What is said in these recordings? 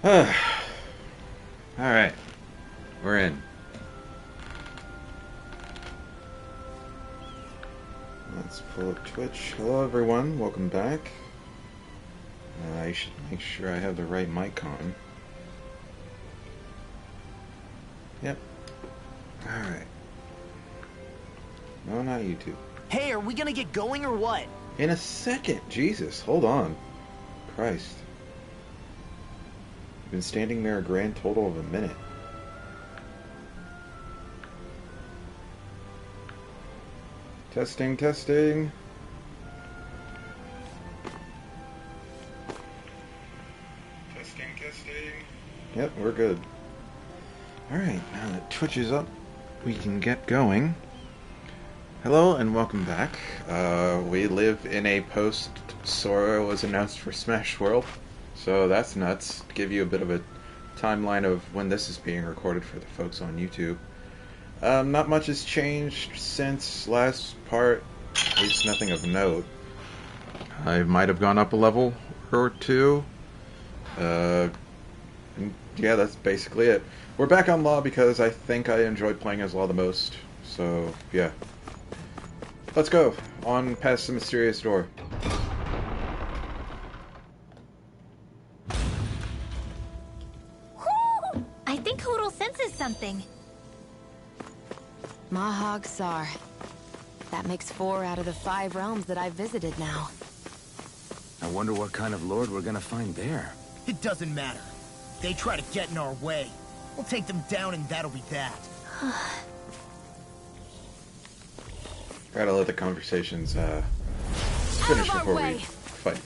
Alright, we're in. Let's pull up Twitch. Hello everyone, welcome back. I should make sure I have the right mic on. Yep. Alright. No, not YouTube. Hey, are we gonna get going or what? In a second! Jesus, hold on. Christ. I've been standing there a grand total of a minute. Testing, testing. Testing, testing. Yep, we're good. Alright, now that Twitch is up, we can get going. Hello and welcome back. We live in a post-Sora was announced for Smash World, so that's nuts. To give you a bit of a timeline of when this is being recorded for the folks on YouTube. Not much has changed since last part, at least nothing of note. I might have gone up a level or two. And yeah, that's basically it. We're back on Law because I think I enjoyed playing as Law the most, so yeah. Let's go, on past the mysterious door. Whoo! I think Hoodle senses something. Mahag Sar. That makes 4 out of the 5 realms that I've visited now. I wonder what kind of lord we're gonna find there. It doesn't matter. They try to get in our way. We'll take them down and that'll be that. Gotta let the conversations finish before we fight.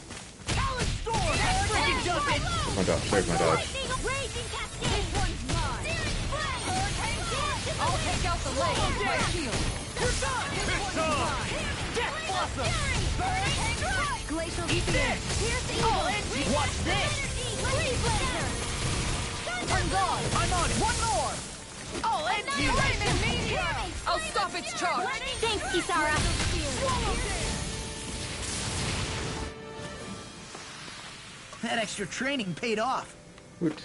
My dodge, there's my dodge. I'll take out the leg with my shield. You're done! It's time! Death Blossom! Glacial Eat this! Watch this! I'm gone. I'm on it! One more! I'll end you! I'll stop its charge. Thanks, Kisara. That extra training paid off. Woot.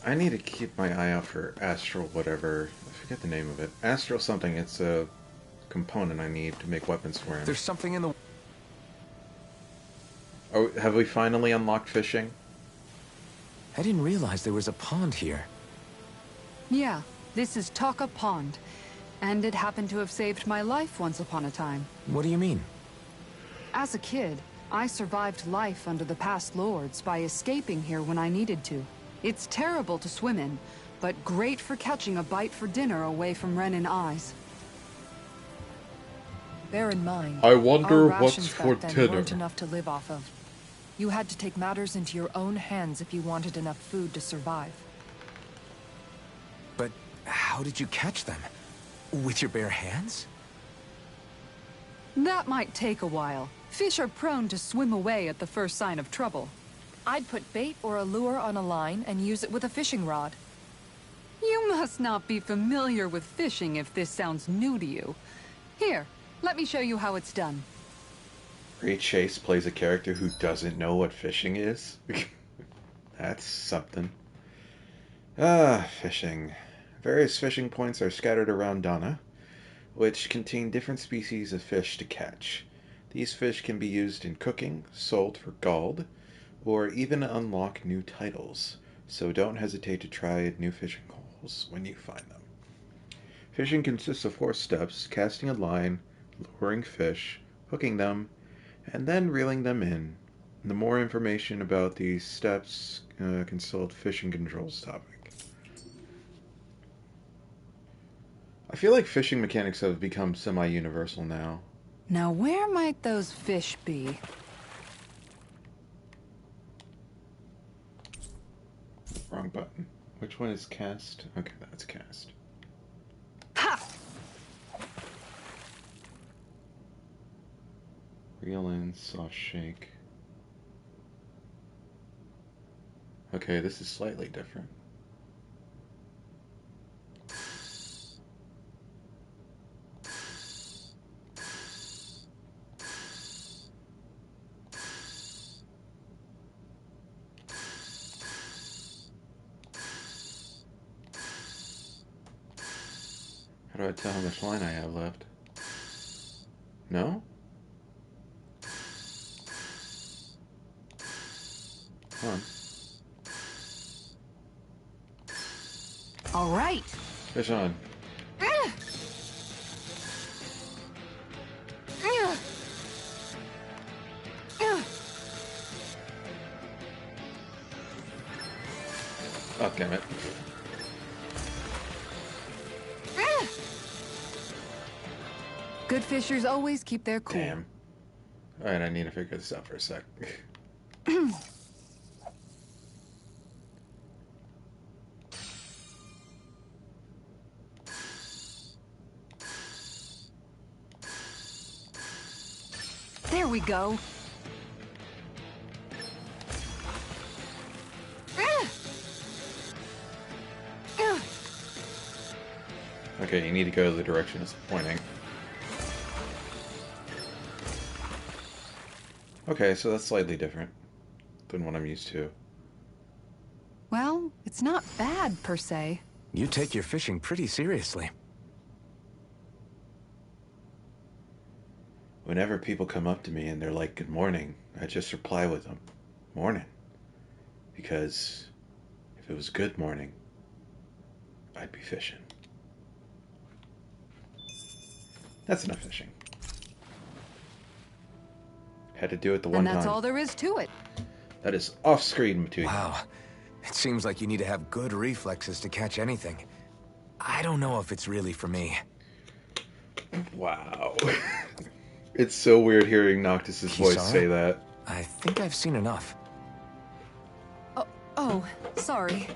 I need to keep my eye out for Astral whatever. I forget the name of it. Astral something. It's a component I need to make weapons for him. There's something in the... Oh, have we finally unlocked fishing? I didn't realize there was a pond here. Yeah, this is Taka Pond. And it happened to have saved my life once upon a time. What do you mean? As a kid, I survived life under the past lords by escaping here when I needed to. It's terrible to swim in, but great for catching a bite for dinner away from Renin eyes. Bear in mind, I wonder our what's rations for back then dinner. weren't enough to live off of. You had to take matters into your own hands if you wanted enough food to survive. But how did you catch them? With your bare hands? That might take a while. Fish are prone to swim away at the first sign of trouble. I'd put bait or a lure on a line and use it with a fishing rod. You must not be familiar with fishing if this sounds new to you. Here, let me show you how it's done. Ray Chase plays a character who doesn't know what fishing is? That's something. Fishing. Various fishing points are scattered around Dana, which contain different species of fish to catch. These fish can be used in cooking, sold for gold, or even unlock new titles, so don't hesitate to try new fishing holes when you find them. Fishing consists of 4 steps: casting a line, luring fish, hooking them, and then reeling them in. The more information about these steps, consult Fishing Controls topic. I feel like fishing mechanics have become semi-universal now. Now where might those fish be? Wrong button. Which one is cast? Okay, that's cast. Ha! Reel in, soft shake. Okay, this is slightly different. How do I tell how much line I have left? No? Come on. All right. Fish on. Oh, damn it. Good fishers always keep their cool. Damn. Alright, I need to figure this out for a sec. There we go. Okay, you need to go the direction it's pointing. Okay, so that's slightly different than what I'm used to. Well, it's not bad, per se. You take your fishing pretty seriously. Whenever people come up to me and they're like, good morning, I just reply with them, morning. Because if it was good morning, I'd be fishing. That's enough fishing. Had to do it the one time. And that's all there is to it. That is off-screen material. Wow. It seems like you need to have good reflexes to catch anything. I don't know if it's really for me. Wow. It's so weird hearing Noctis's voice say that. I think I've seen enough. Oh, sorry.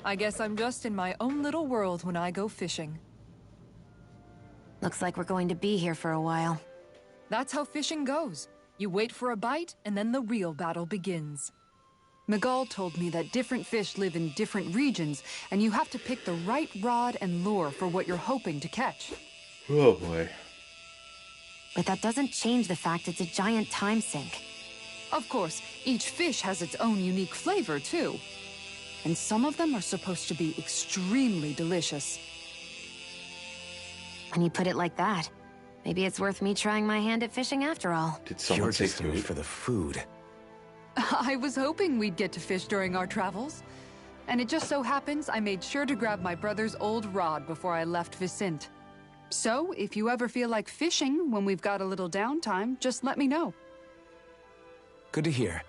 I guess I'm just in my own little world when I go fishing. Looks like we're going to be here for a while. That's how fishing goes. You wait for a bite, and then the real battle begins. Miguel told me that different fish live in different regions, and you have to pick the right rod and lure for what you're hoping to catch. Oh boy. But that doesn't change the fact it's a giant time sink. Of course, each fish has its own unique flavor, too. And some of them are supposed to be extremely delicious. When you put it like that, maybe it's worth me trying my hand at fishing after all. Did someone You're say just in it food? for the food. I was hoping we'd get to fish during our travels. And it just so happens I made sure to grab my brother's old rod before I left Vicente. So, if you ever feel like fishing when we've got a little downtime, just let me know. Good to hear.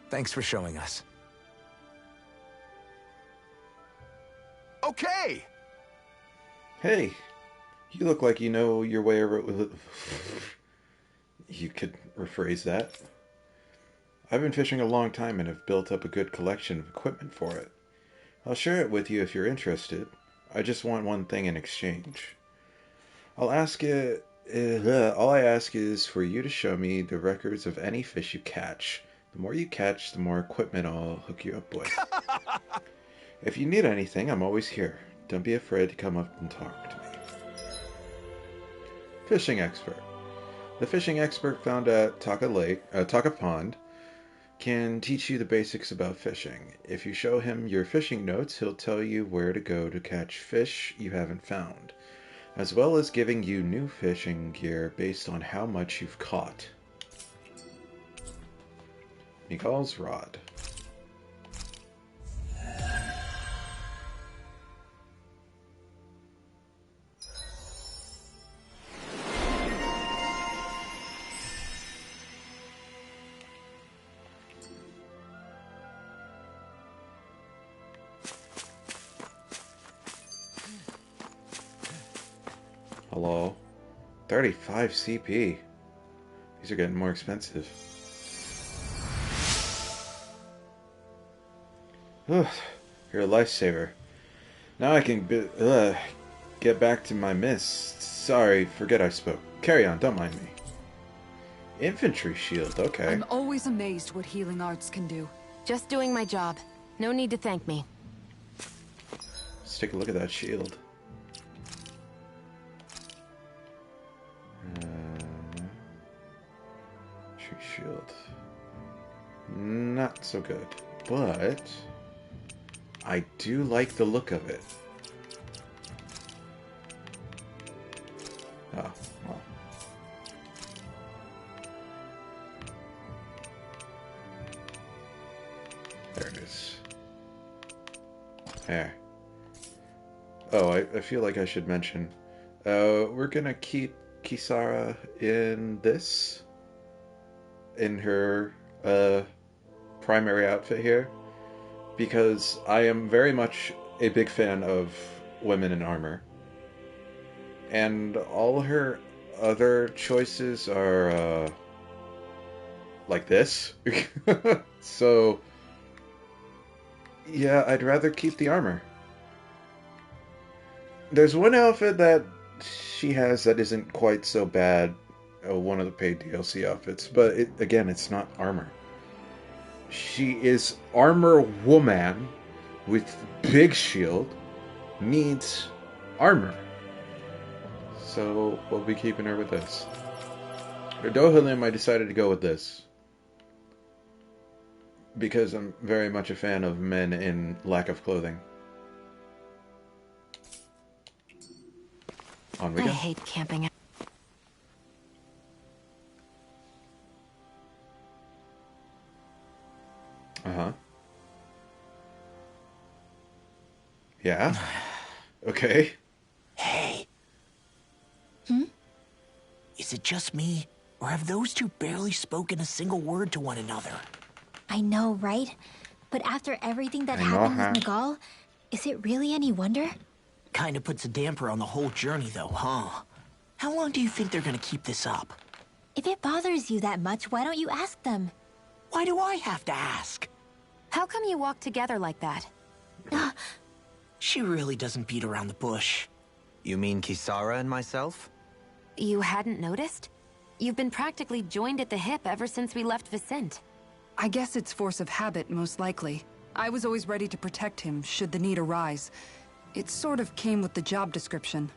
Thanks for showing us. Okay! Hey, you look like you know your way around. You could rephrase that. I've been fishing a long time and have built up a good collection of equipment for it. I'll share it with you if you're interested. I just want one thing in exchange. All I ask is for you to show me the records of any fish you catch. The more you catch, the more equipment I'll hook you up with. If you need anything, I'm always here. Don't be afraid to come up and talk to me. Fishing expert. The fishing expert found at Taka Pond can teach you the basics about fishing. If you show him your fishing notes, he'll tell you where to go to catch fish you haven't found, as well as giving you new fishing gear based on how much you've caught. Miguel's rod. Hello? 35 CP. These are getting more expensive. Ugh, you're a lifesaver. Now I can get back to my mist. Sorry, forget I spoke. Carry on, don't mind me. Infantry shield, okay. I'm always amazed what healing arts can do. Just doing my job. No need to thank me. Let's take a look at that shield. Tree shield. Not so good, but I do like the look of it. There it is. There. Oh, I feel like I should mention. We're gonna keep Kisara in this. In her primary outfit here. Because I am very much a big fan of women in armor. And all her other choices are like this. So yeah, I'd rather keep the armor. There's one outfit that she has that isn't quite so bad, one of the paid DLC outfits, but again, it's not armor. She is armor woman with big shield, needs armor. So we'll be keeping her with this. For Dohalim, I decided to go with this. Because I'm very much a fan of men in lack of clothing. On we go. I hate camping. Uh-huh. Yeah? Okay. Hey. Is it just me, or have those two barely spoken a single word to one another? I know, right? But after everything that I know, happened with Nagal, is it really any wonder? Kinda puts a damper on the whole journey, though, huh? How long do you think they're gonna keep this up? If it bothers you that much, why don't you ask them? Why do I have to ask? How come you walk together like that? She really doesn't beat around the bush. You mean Kisara and myself? You hadn't noticed? You've been practically joined at the hip ever since we left Vicente. I guess it's force of habit, most likely. I was always ready to protect him, should the need arise. It sort of came with the job description.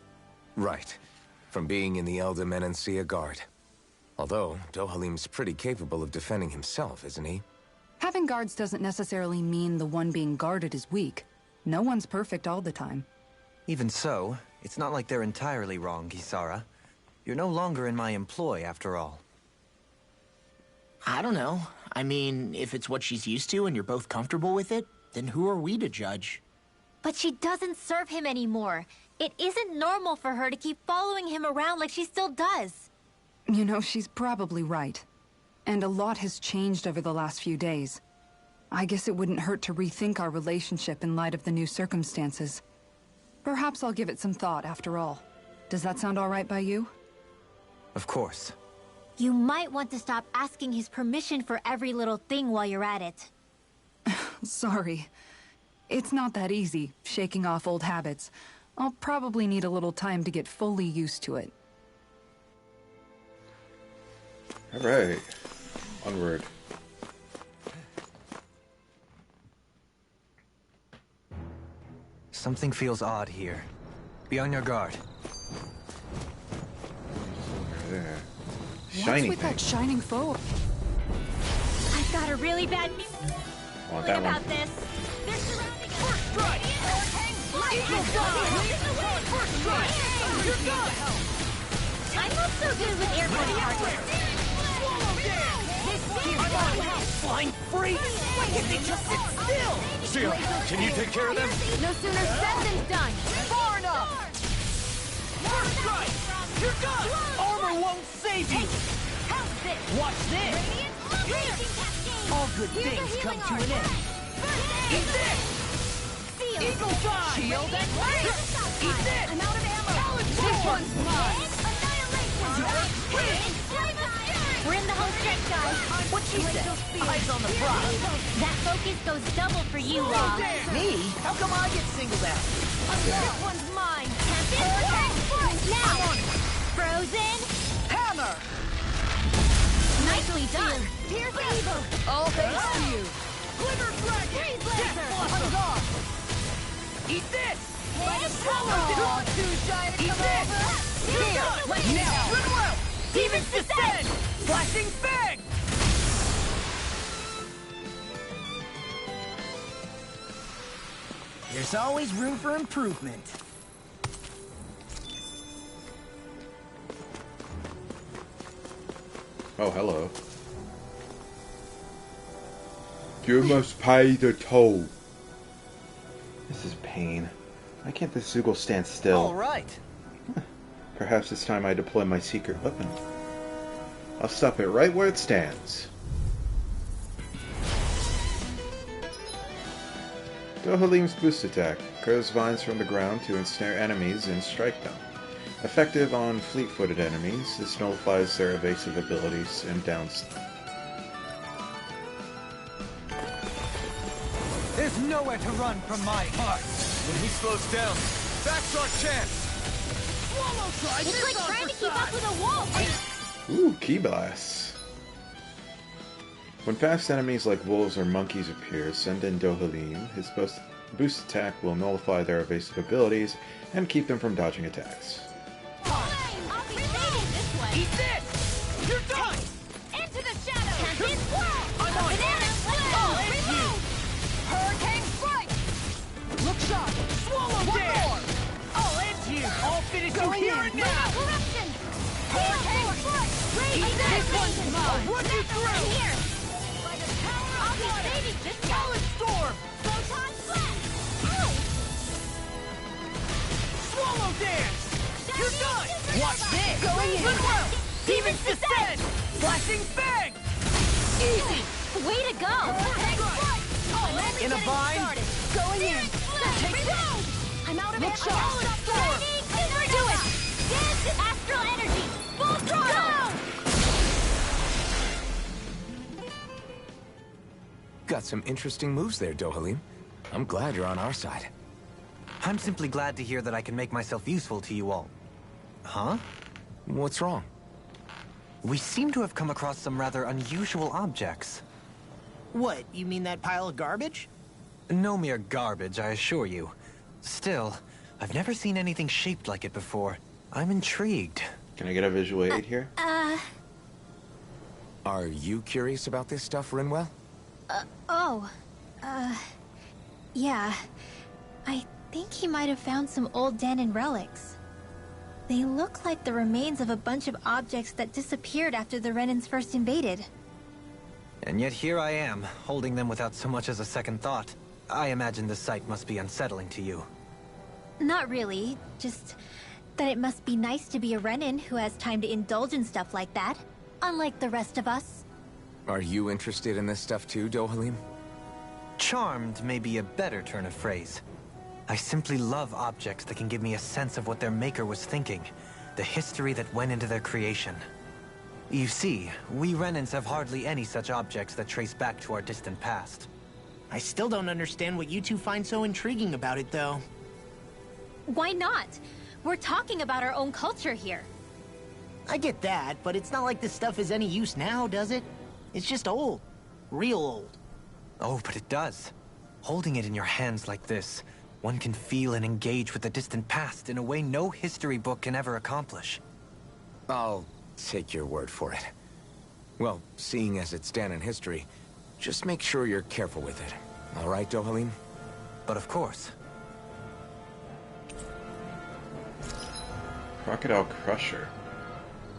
Right. From being in the Elder Menancia Guard. Although, Dohalim's pretty capable of defending himself, isn't he? Having guards doesn't necessarily mean the one being guarded is weak. No one's perfect all the time. Even so, it's not like they're entirely wrong, Kisara. You're no longer in my employ, after all. I don't know. I mean, if it's what she's used to and you're both comfortable with it, then who are we to judge? But she doesn't serve him anymore. It isn't normal for her to keep following him around like she still does. You know, she's probably right. And a lot has changed over the last few days. I guess it wouldn't hurt to rethink our relationship in light of the new circumstances. Perhaps I'll give it some thought after all. Does that sound all right by you? Of course. You might want to stop asking his permission for every little thing while you're at it. Sorry. It's not that easy, shaking off old habits. I'll probably need a little time to get fully used to it. Alright. Onward. Something feels odd here. Be on your guard. Over there. What's Shiny with thing. that shining foe? I've got a really bad Want feeling that about one. this. They're surrounding us. First strike! Eagle dive! First strike! You're good! I'm not so good with airborne targets. Swallow dance! Flying free! Why can't they just sit still? Seal, can you take care of them? No sooner said than done. Far enough! First strike! You're good! Armor won't save you! How's this? Watch this! Raging cascade. All good Here's a things come healing to art. an end. Eat this! Seal. Eagle dive! Shield and blade! Eat this! I'm out of ammo. This one's mine! Annihilation. We're in the home stretch, guys. What she said? Eyes on the prize! That focus goes double for you, Raw. Me? How come I get singled out? This one's mine. Now. Frozen. Hammer! Nicely done. Here's evil. All thanks to you. Glitter dragon! Freeze Death laser. blossom! Eat this! Oh, Too shy to come over! Here! Now! Run well! Demons descend! Flashing bang! There's always room for improvement. Oh, hello. You must pay the toll. This is pain. Why can't this Zoogle stand still? All right. Perhaps it's time I deploy my secret weapon. I'll stop it right where it stands. Dohalim's boost attack grows vines from the ground to ensnare enemies and strike them. Effective on fleet-footed enemies, this nullifies their evasive abilities and downs them. There's nowhere to run from my heart. When he slows down, that's our chance! It's like trying to keep up with a wolf! Ooh, key blasts. When fast enemies like wolves or monkeys appear, send in Dohalim. His boost attack will nullify their evasive abilities and keep them from dodging attacks. I'll be saving this one! Eat this! You're done! Into the shadows! Tempest Swirl! I'm on Banana Split! I'll end you! Hurricane strike! Look sharp! Swallow One dare! more! I'll end you! I'll finish you here and now! Corruption! Hurricane strike! Eat This one's mine! I'll run you through! Here! By the power of I'll be saving this one! Solid storm! Photon Blast! Ow! Swallow dance! You're done! Watch this! Going in! Goodwill! Demons descend! Flashing bang! Easy! Way to go! In a vine! Going in! Take this! I'm out of Look it! sharp! Do it! Dance astral energy! Full throttle! Got some interesting moves there, Dohalim. I'm glad you're on our side. I'm simply glad to hear that I can make myself useful to you all. Huh? What's wrong? We seem to have come across some rather unusual objects. What, you mean that pile of garbage? No mere garbage, I assure you. Still, I've never seen anything shaped like it before. I'm intrigued. Can I get a visual aid here? Are you curious about this stuff, Rinwell? Yeah. I think he might have found some old Danon relics. They look like the remains of a bunch of objects that disappeared after the Renans first invaded. And yet here I am, holding them without so much as a second thought. I imagine the sight must be unsettling to you. Not really, just that it must be nice to be a Renan who has time to indulge in stuff like that, unlike the rest of us. Are you interested in this stuff too, Dohalim? Charmed may be a better turn of phrase. I simply love objects that can give me a sense of what their maker was thinking, the history that went into their creation. You see, we Renans have hardly any such objects that trace back to our distant past. I still don't understand what you two find so intriguing about it, though. Why not? We're talking about our own culture here. I get that, but it's not like this stuff is any use now, does it? It's just old. Real old. Oh, but it does. Holding it in your hands like this, one can feel and engage with the distant past in a way no history book can ever accomplish. I'll take your word for it. Well, seeing as it's Danon history, just make sure you're careful with it. All right, Dohalim? But of course. Crocodile Crusher.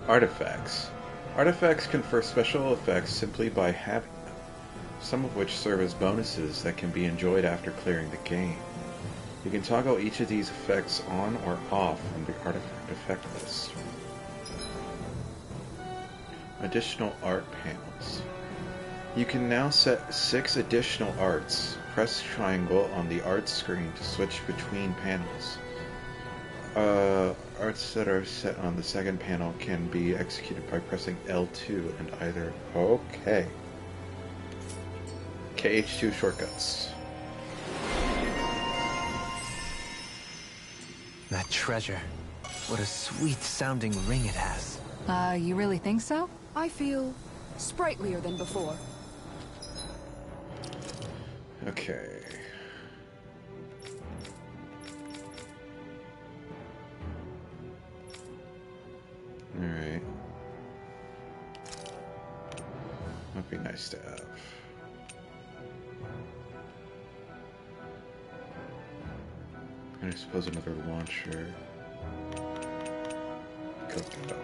Artifacts. Artifacts confer special effects simply by having them, some of which serve as bonuses that can be enjoyed after clearing the game. You can toggle each of these effects on or off from the artifact effect list. Additional art panels. You can now set 6 additional arts. Press triangle on the art screen to switch between panels. Arts that are set on the second panel can be executed by pressing L2 and either... Okay. KH2 shortcuts. That treasure. What a sweet-sounding ring it has. You really think so? I feel sprightlier than before. Okay. Alright. Might be nice to have. And I suppose another launcher. Cook it up.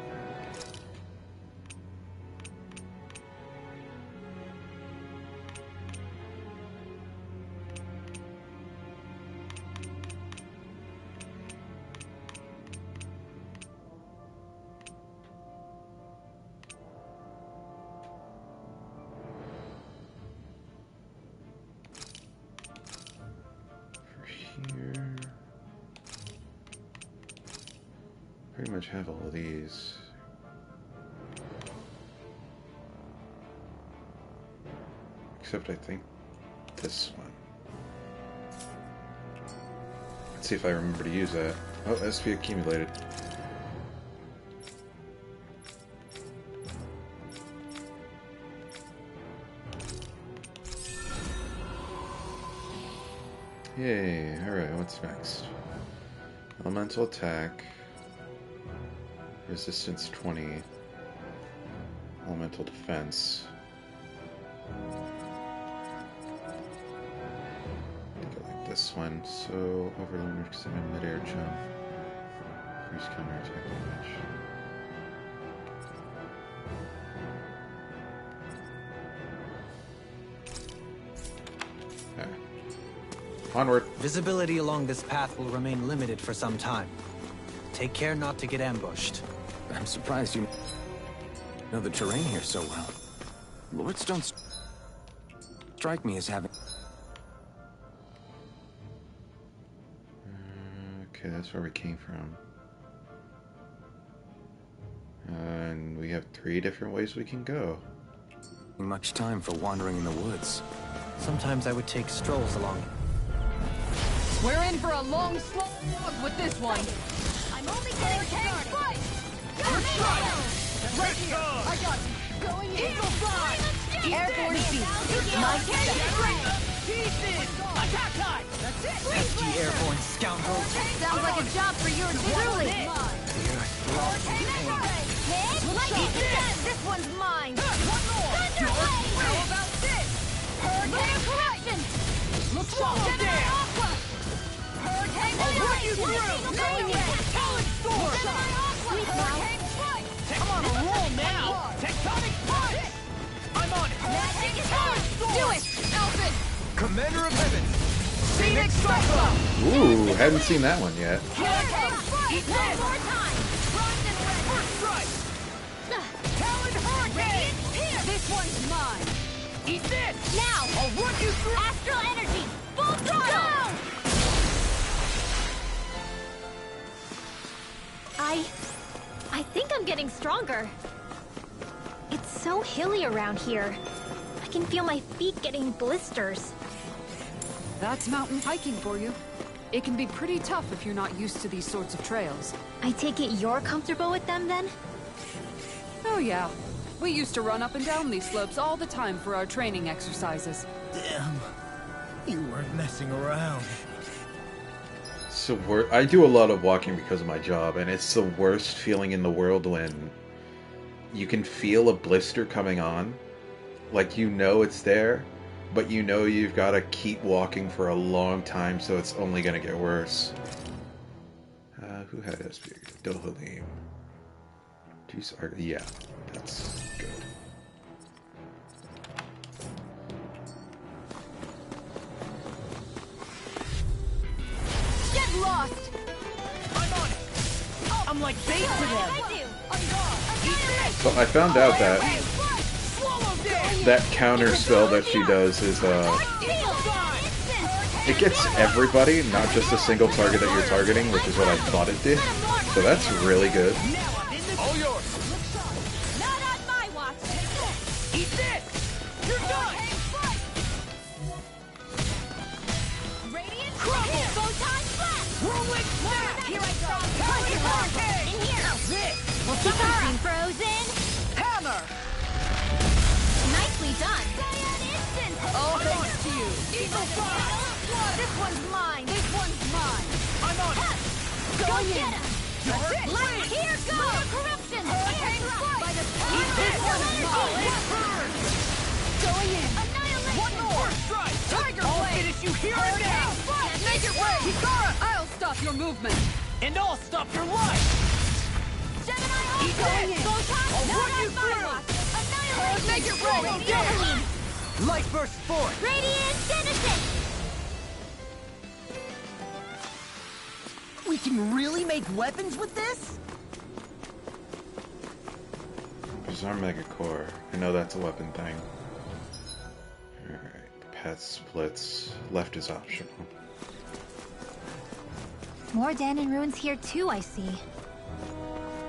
pretty much have all of these. Except I think this one. Let's see if I remember to use that. Oh, SP accumulated. Yay, alright, what's next? Elemental attack. Resistance 20. Elemental defense. This one, so overload because I'm in mid-air jump. Increase counterattack damage. Okay. Onward. Visibility along this path will remain limited for some time. Take care not to get ambushed. I'm surprised you know the terrain here so well. Lords don't strike me as having... Okay, that's where we came from. And we have 3 different ways we can go. much time for wandering in the woods. Sometimes I would take strolls along. We're in for a long slog with this one. I'm only getting started. Right here. I got you. Going in. Eagle fly. Airborne seat. My step. Attack time. That's it. Pesky airborne scoundrel. Sounds like a job for your truly. This one's mine. One more. How about this? Hurricane correction. Look swallow down. Hurricane Run you through. Going in. Talent storm. Hurricane strike. I'm on a roll now. Tectonic punch. I'm on it. Magic is on. Do it, Elfin. Commander of Heaven. Phoenix Striker. Ooh, hadn't seen that one yet. Hurricane strike. One more time. Bronze and red. First strike. Talent Hurricane. Here. This one's mine. Eat this. Now. I'll run you through. Astral energy. Full throttle. I think I'm getting stronger. It's so hilly around here. I can feel my feet getting blisters. That's mountain hiking for you. It can be pretty tough if you're not used to these sorts of trails. I take it you're comfortable with them then? Oh yeah. We used to run up and down these slopes all the time for our training exercises. Damn. You weren't messing around. So I do a lot of walking because of my job, and it's the worst feeling in the world when you can feel a blister coming on. Like, you know it's there, but you know you've got to keep walking for a long time, so it's only going to get worse. Who had SP? Dohalim. Jeez, yeah, that's good. Get lost! I'm on it. I'm like bait for them. So I found out that that counter spell that she does is it gets everybody, not just a single target that you're targeting, which is what I thought it did. So that's really good. All yours. Not on my watch! Eat this. You're done. Radiant crumble! Photon blast! Whirlwind snap. Here I come! In here! This. Well, keep them frozen! Hammer! Nicely done! Cyan instant! All thanks to you. Eagle fire! This one's mine! This one's mine! I'm on it. Go get him! Let's here go! Corruption! Hurricane strike! By the power of energy! Going in! Annihilation! One more. First strike. Tiger I'll blade! finish you here and now. Make it rain! Hikara! I'll stop your movement! And I'll stop your life. Gemini Eat Ultra! this. Photon! I'll Not run you on my through. watch! Annihilation! Make it rain. Dohalim! Light burst forth. Radiant Genesis! We can really make weapons with this? Bizarre Mega Core. I know that's a weapon thing. Alright, path splits. Left is optional. More Danon ruins here too, I see.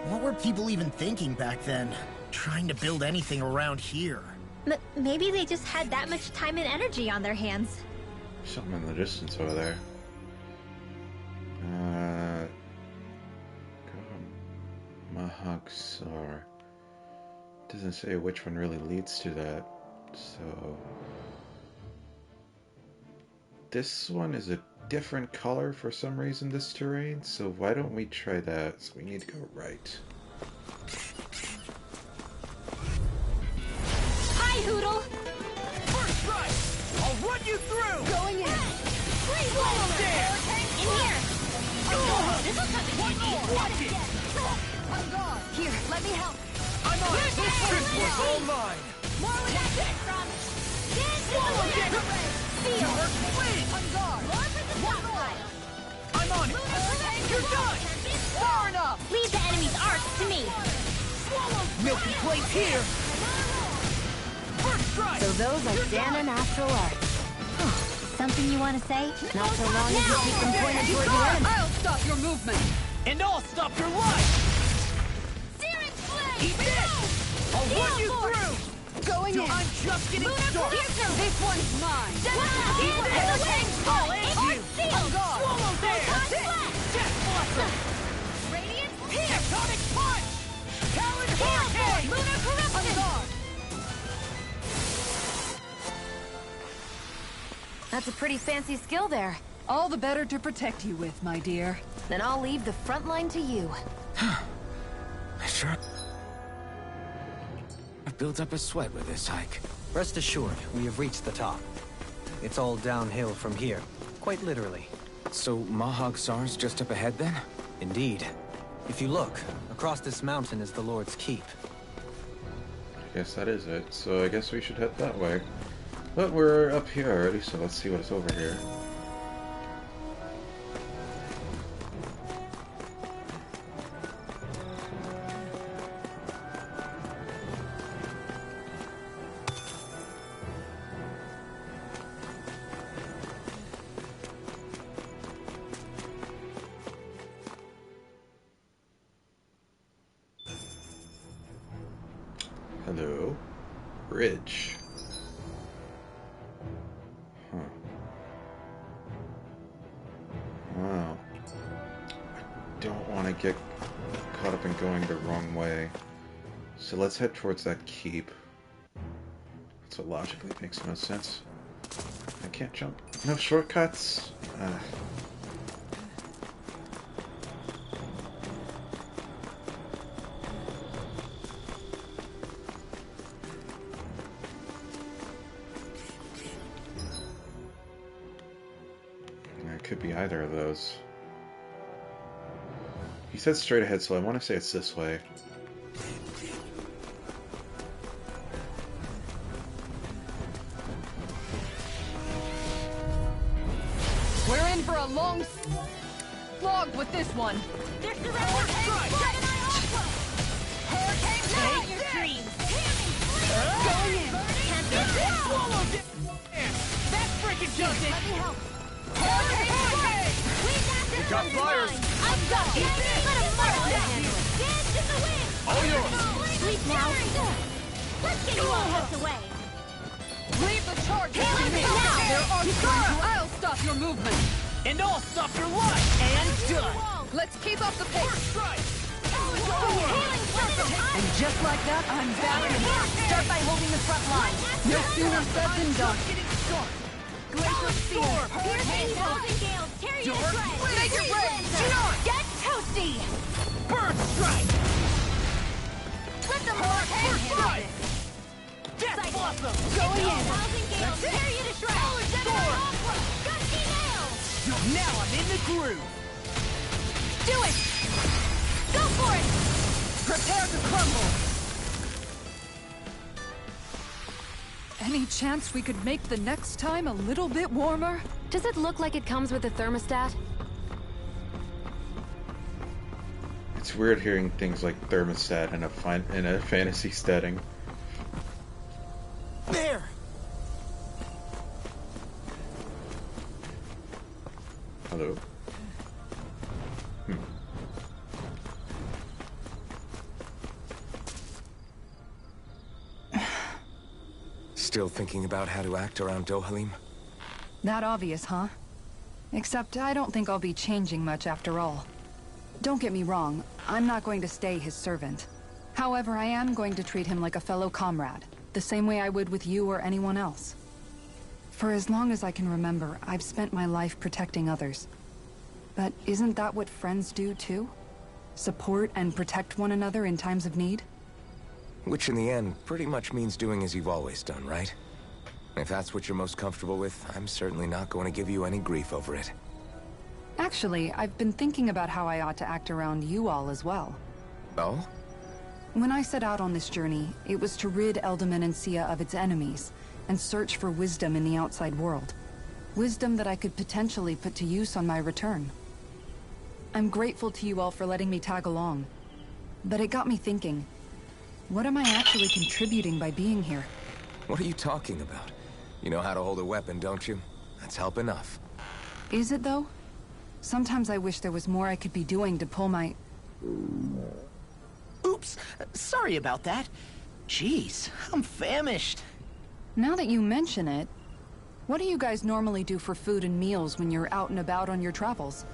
What were people even thinking back then? Trying to build anything around here. Maybe they just had that much time and energy on their hands. Something in the distance over there. Mahagsar. Doesn't say which one really leads to that. So this one is a different color for some reason, this terrain, so why don't we try that? So we need to go right. Hi, Hoodle! First strike! I'll run you through! Going in! Freeze Almost there! In here! This will come in One handy. more! Watch it! I'm gone. Here, let me help. I'm on it! You're This down. was all mine! More where that came from! This is the Swallow way it. to raise steel! Win! I'm gone. More for the top line! I'm on it! You're done! Far enough. Leave the enemy's arcs to me! Milky plates here! First strike! So those are Dan and Astral Arts. Something you want to say? Not so long as you keep them pointed toward the enemy. I'll stop your movement. And I'll stop your life! Searing flame! Eat this! I'll run you through! Going in. I'm just getting started! This one's mine. I'll end you! I'm gone. Swallow there! Death Blossom! Radiant Tectonic punch! Talon Hurricane! Lunar I'm corruption! gone. That's a pretty fancy skill there. All the better to protect you with, my dear. Then I'll leave the front line to you. Sure. I've built up a sweat with this hike. Rest assured, we have reached the top. It's all downhill from here, quite literally. So Mahagsar's just up ahead then? Indeed. If you look, across this mountain is the Lord's Keep. I guess that is it. So I guess we should head that way. But we're up here already, so let's see what's over here. Hello. Bridge. Huh. Wow. I don't want to get caught up in going the wrong way. So let's head towards that keep. That's what logically makes most sense. I can't jump. No shortcuts. It could be either of those. He said straight ahead, so I want to say it's this way. We're in for a long slog with this one. There's the hurricane! Hurricane! Your dreams! Going in. Swallowed it! That freaking does it! Let me help. Hurricane! You got flyers! I've got it! Let him march it! Dance in the wind! All yours! Sleep now! Let's get you all whipped away! Leave the charge to Hailing me. now. There are Yukara. I'll stop your movement. And I'll stop your life! And done! Let's keep up the pace. First strike! Hailing serpent! And just like that, I'm back in. Start by holding the front line. No sooner said than done. Getting started! Glacial Storm. Piercing golden gales! Tear you to shreds! Make it rain. Get toasty! Bird strike! Let them hurricane First strike! Death Blossom! Going in! Thousand gales! Tear you to shreds! Gusty nails! Now I'm in the groove! Do it! Go for it! Prepare to crumble. Any chance we could make the next time a little bit warmer? Does it look like it comes with a thermostat? It's weird hearing things like thermostat in a fantasy setting. There! Hello. Still thinking about how to act around Dohalim? That obvious, huh? Except I don't think I'll be changing much after all. Don't get me wrong, I'm not going to stay his servant. However, I am going to treat him like a fellow comrade, the same way I would with you or anyone else. For as long as I can remember, I've spent my life protecting others. But isn't that what friends do too? Support and protect one another in times of need? Which in the end pretty much means doing as you've always done, right? If that's what you're most comfortable with, I'm certainly not going to give you any grief over it. Actually, I've been thinking about how I ought to act around you all as well. Oh? When I set out on this journey, it was to rid Eldaman and Sia of its enemies, and search for wisdom in the outside world. Wisdom that I could potentially put to use on my return. I'm grateful to you all for letting me tag along. But it got me thinking, what am I actually contributing by being here? What are you talking about? You know how to hold a weapon, don't you? That's help enough. Is it though? Sometimes I wish there was more I could be doing to pull my... Oops, sorry about that. Jeez, I'm famished. Now that you mention it, what do you guys normally do for food and meals when you're out and about on your travels?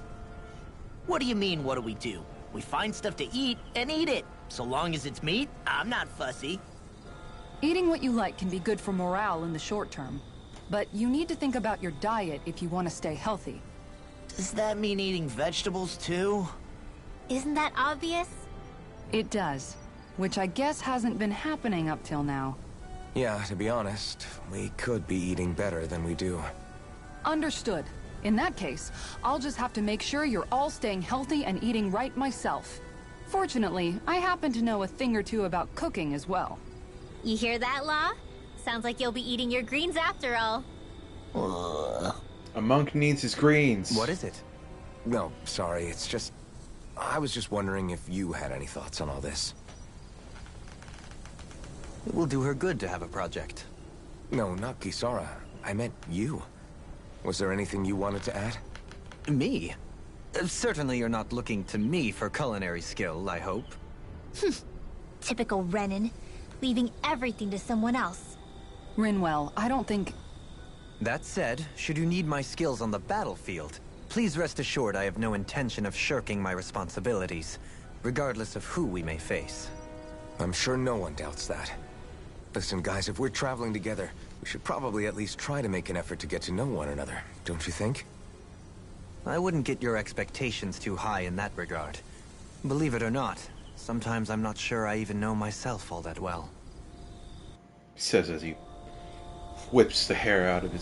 What do you mean, what do we do? We find stuff to eat and eat it. So long as it's meat, I'm not fussy. Eating what you like can be good for morale in the short term, but you need to think about your diet if you want to stay healthy. Does that mean eating vegetables too? Isn't that obvious? It does, which I guess hasn't been happening up till now. Yeah, to be honest, we could be eating better than we do. Understood. In that case, I'll just have to make sure you're all staying healthy and eating right myself. Fortunately, I happen to know a thing or two about cooking as well. You hear that, Law? Sounds like you'll be eating your greens after all. A monk needs his greens. What is it? No, sorry, it's just... I was just wondering if you had any thoughts on all this. It will do her good to have a project. No, not Kisara. I meant you. Was there anything you wanted to add? Me? Certainly you're not looking to me for culinary skill, I hope. Typical Renan, leaving everything to someone else. Rinwell, I don't think... That said, should you need my skills on the battlefield, please rest assured I have no intention of shirking my responsibilities, regardless of who we may face. I'm sure no one doubts that. Listen, guys, if we're traveling together, we should probably at least try to make an effort to get to know one another, don't you think? I wouldn't get your expectations too high in that regard. Believe it or not, sometimes I'm not sure I even know myself all that well. He says as he whips the hair out of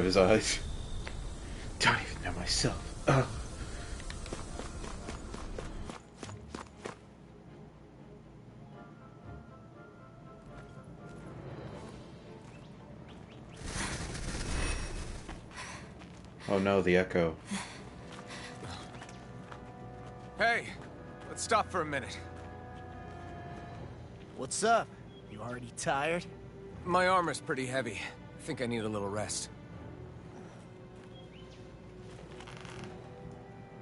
his eyes. Don't even know myself. Oh no, the echo. Hey, let's stop for a minute. What's up? You already tired? My armor's pretty heavy. I think I need a little rest.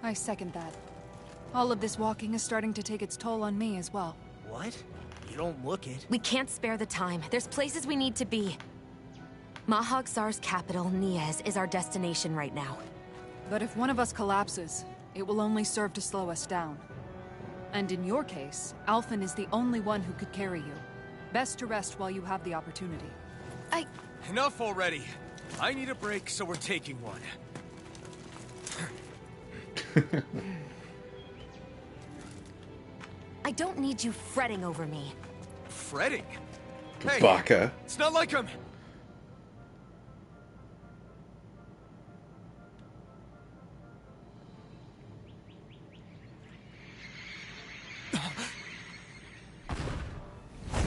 I second that. All of this walking is starting to take its toll on me as well. What? You don't look it. We can't spare the time. There's places we need to be. Mahag Sar's capital, Niez, is our destination right now. But if one of us collapses, it will only serve to slow us down. And in your case, Alphen is the only one who could carry you. Best to rest while you have the opportunity. Enough already. I need a break, so we're taking one. I don't need you fretting over me. Fretting? Hey, Baka. it's not like I'm...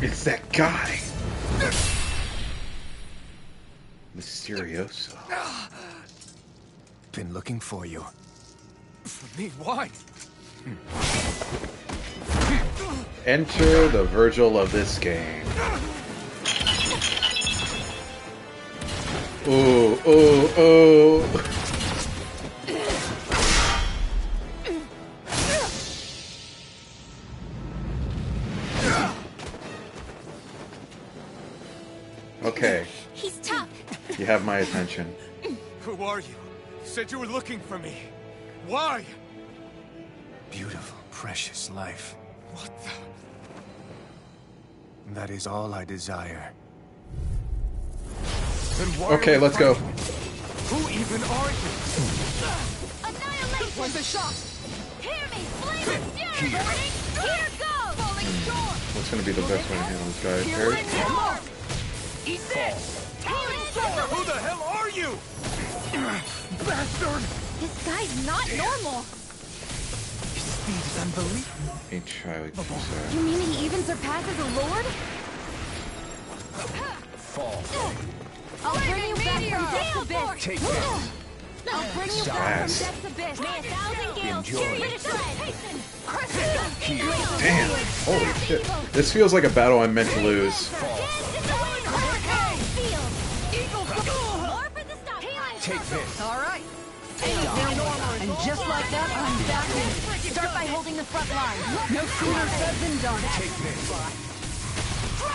It's that guy. Mysterioso. Been looking for you. For me, why? Enter the Virgil of this game. Ooh, ooh, ooh. Okay. have my attention. Who are you? Said you were looking for me. Why? Beautiful, precious life. What the? That is all I desire. Then why Okay, are we let's go. fighting? Who even are you? Annihilation! Where's the shot? Hear me! Flame and fury! Warning! Here goes! Falling storm! What's gonna be the best way to handle this guy? Parry? Storm! Eat this! Healing storm! Who the hell are you? Bastard! This guy's not normal! His speed is unbelievable. H highly sad. You mean he even surpasses a lord? Fall. I'll bring you back from death's abyss! Take this. I'll bring you back from Fast. death's abyss! May a thousand gales Enjoy. tear you to shreds! Here. Damn! Holy shit. This feels like a battle I'm meant to lose. Take this. All right. And just like that, I'm back in. Start by holding the front line. No sooner said than done. Take this.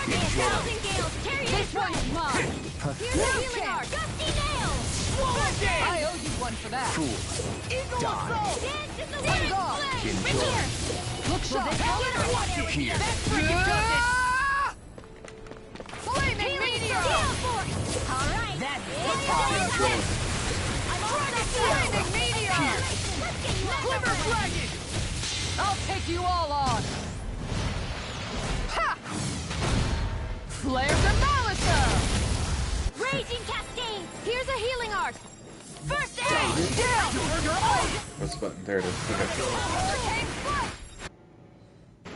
May a thousand gales tear you to This one's shreds! mine. Here's the healing art! Gusty nails! I owe you one for that. Fool. Die. Dance in the wind! God. Flame! Enjoy. Right here! Look sharp. Here. That's where you took it! Flaming Healing meteor. steel force! Alright! That's Enjoy. I'm on the Flaming meteor. Let's get you out Glimmer of the way! dragon. I'll take you all on. Ha! Flare Demolisher. Raging cascade! Here's a healing art! First aid! Down. What's the button? There it is. Okay. Hurricane strike!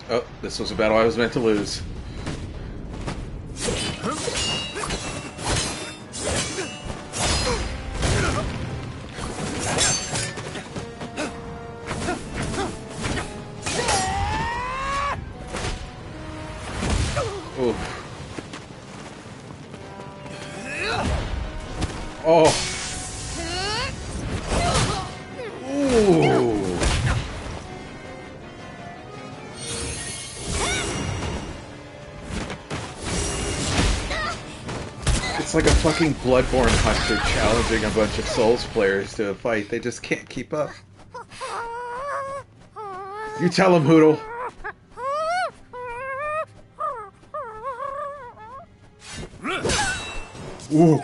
Oh, this was a battle I was meant to lose. Ooh. Oh. Ooh. It's like a fucking Bloodborne hunter challenging a bunch of Souls players to a fight. They just can't keep up. You tell him, Hoodle. Ooh.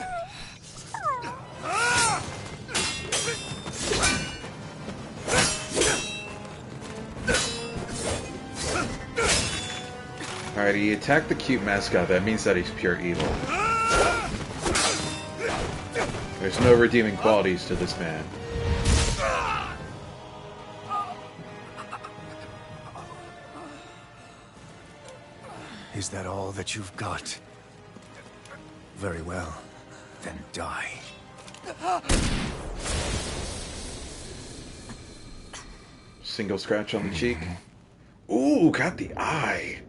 Alright, he attacked the cute mascot. That means that he's pure evil. There's no redeeming qualities to this man. Is that all that you've got? Very well. Then die. Single scratch on the cheek. Ooh, got the eye.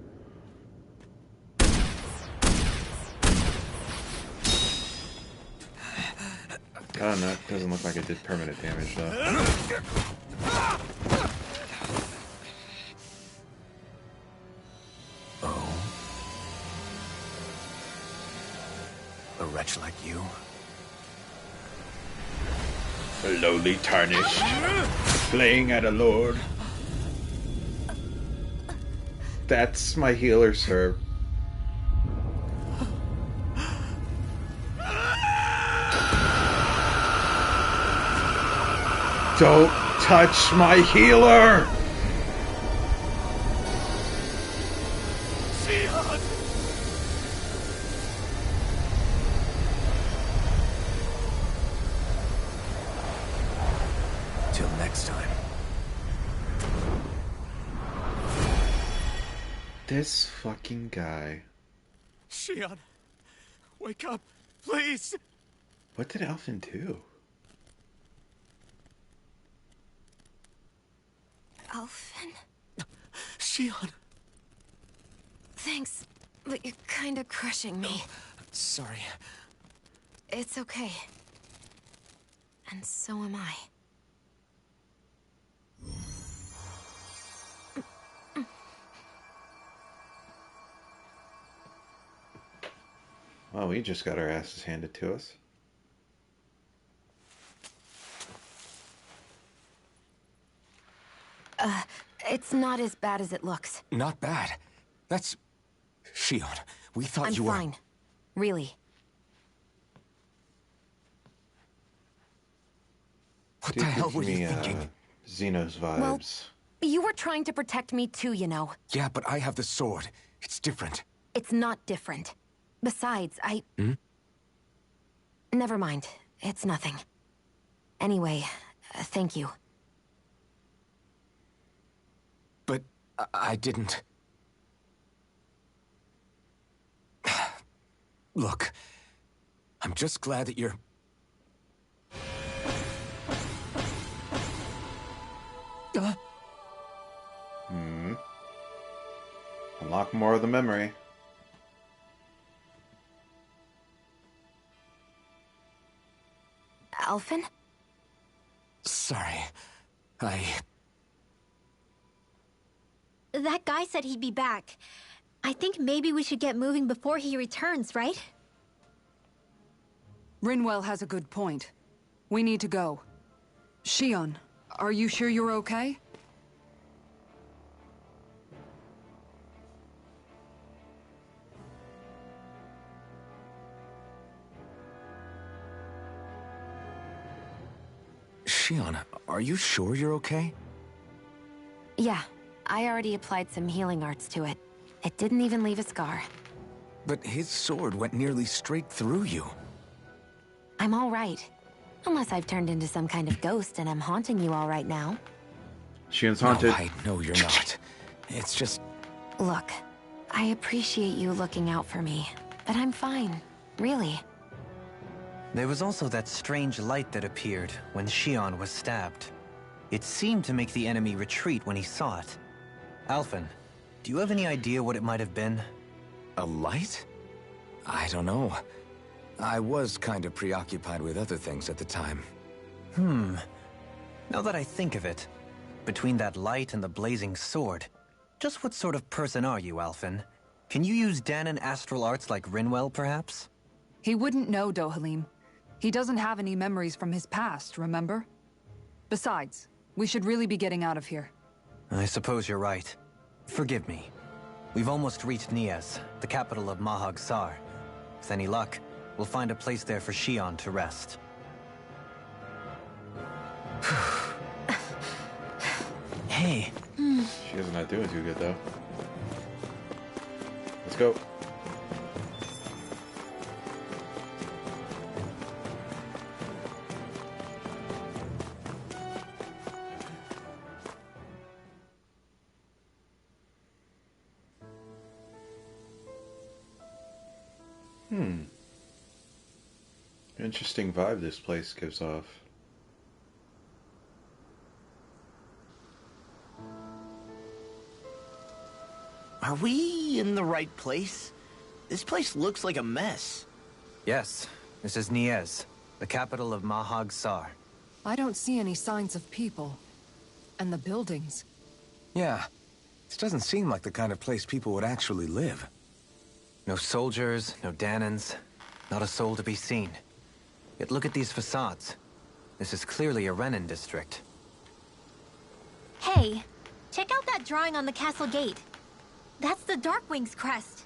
Oh no, it doesn't look like it did permanent damage though. Oh? A wretch like you? Lowly tarnished, playing at a lord. That's my healer, sir. Don't touch my healer! Till next time. This fucking guy. Shion, wake up, please. What did Alphen do? Alphen? Shion. Thanks, but you're kind of crushing me. Sorry. It's okay. And so am I. Well, we just got our asses handed to us. It's not as bad as it looks. Not bad. That's... Shion, we thought you were... I'm fine. Really. What the hell were you thinking? Xenos vibes. Well, you were trying to protect me too, you know. Yeah, but I have the sword. It's different. It's not different. Besides, Never mind. It's nothing. Anyway, thank you. But I didn't... Look, I'm just glad that you're... Unlock more of the memory. Alphen? Sorry. That guy said he'd be back. I think maybe we should get moving before he returns, right? Rinwell has a good point. We need to go. Shion, are you sure you're okay? Shion, are you sure you're okay? Yeah, I already applied some healing arts to it. It didn't even leave a scar. But his sword went nearly straight through you. I'm all right. Unless I've turned into some kind of ghost and I'm haunting you all right now. Shion's haunted. No, I know you're not. It's just... Look, I appreciate you looking out for me, but I'm fine. Really. There was also that strange light that appeared when Shion was stabbed. It seemed to make the enemy retreat when he saw it. Alphen, do you have any idea what it might have been? A light? I don't know. I was kind of preoccupied with other things at the time. Now that I think of it, between that light and the blazing sword, just what sort of person are you, Alphen? Can you use Danon astral arts like Rinwell, perhaps? He wouldn't know, Dohalim. He doesn't have any memories from his past, remember? Besides, we should really be getting out of here. I suppose you're right. Forgive me. We've almost reached Niez, the capital of Mahag Sar. With any luck, we'll find a place there for Shion to rest. Hey. She is not doing too good, though. Let's go. Interesting vibe this place gives off. Are we in the right place? This place looks like a mess. Yes, this is Niez, the capital of Mahag Sar. I don't see any signs of people. And the buildings. Yeah, this doesn't seem like the kind of place people would actually live. No soldiers, no Danons, not a soul to be seen. Yet look at these facades. This is clearly a Renin district. Hey, check out that drawing on the castle gate. That's the Darkwing's crest.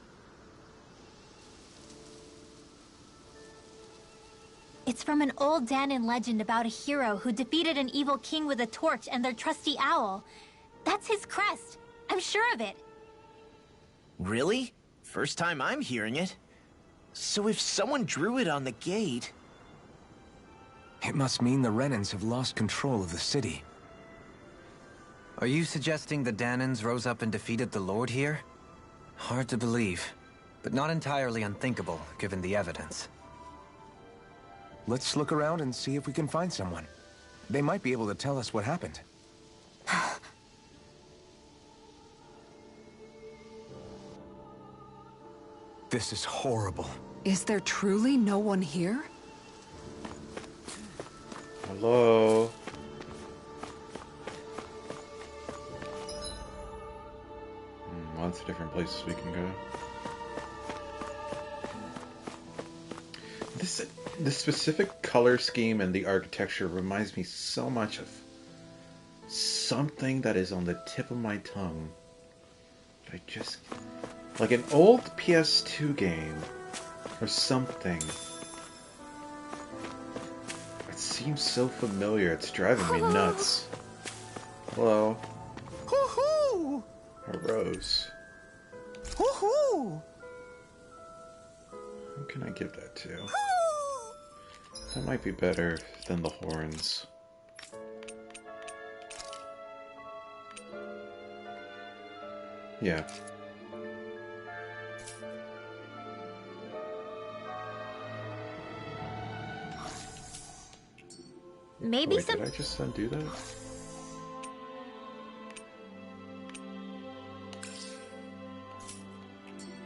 It's from an old Danon legend about a hero who defeated an evil king with a torch and their trusty owl. That's his crest. I'm sure of it. Really? First time I'm hearing it. So if someone drew it on the gate... It must mean the Renins have lost control of the city. Are you suggesting the Danons rose up and defeated the Lord here? Hard to believe, but not entirely unthinkable, given the evidence. Let's look around and see if we can find someone. They might be able to tell us what happened. This is horrible. Is there truly no one here? Hello? Lots of different places we can go. The specific color scheme and the architecture reminds me so much of something that is on the tip of my tongue. I just... like an old PS2 game. Or something. It seems so familiar, it's driving me nuts. Hello. Hoo-hoo! A rose. Hoo-hoo! Who can I give that to? That might be better than the horns. Yeah. Maybe Wait, did I just undo that?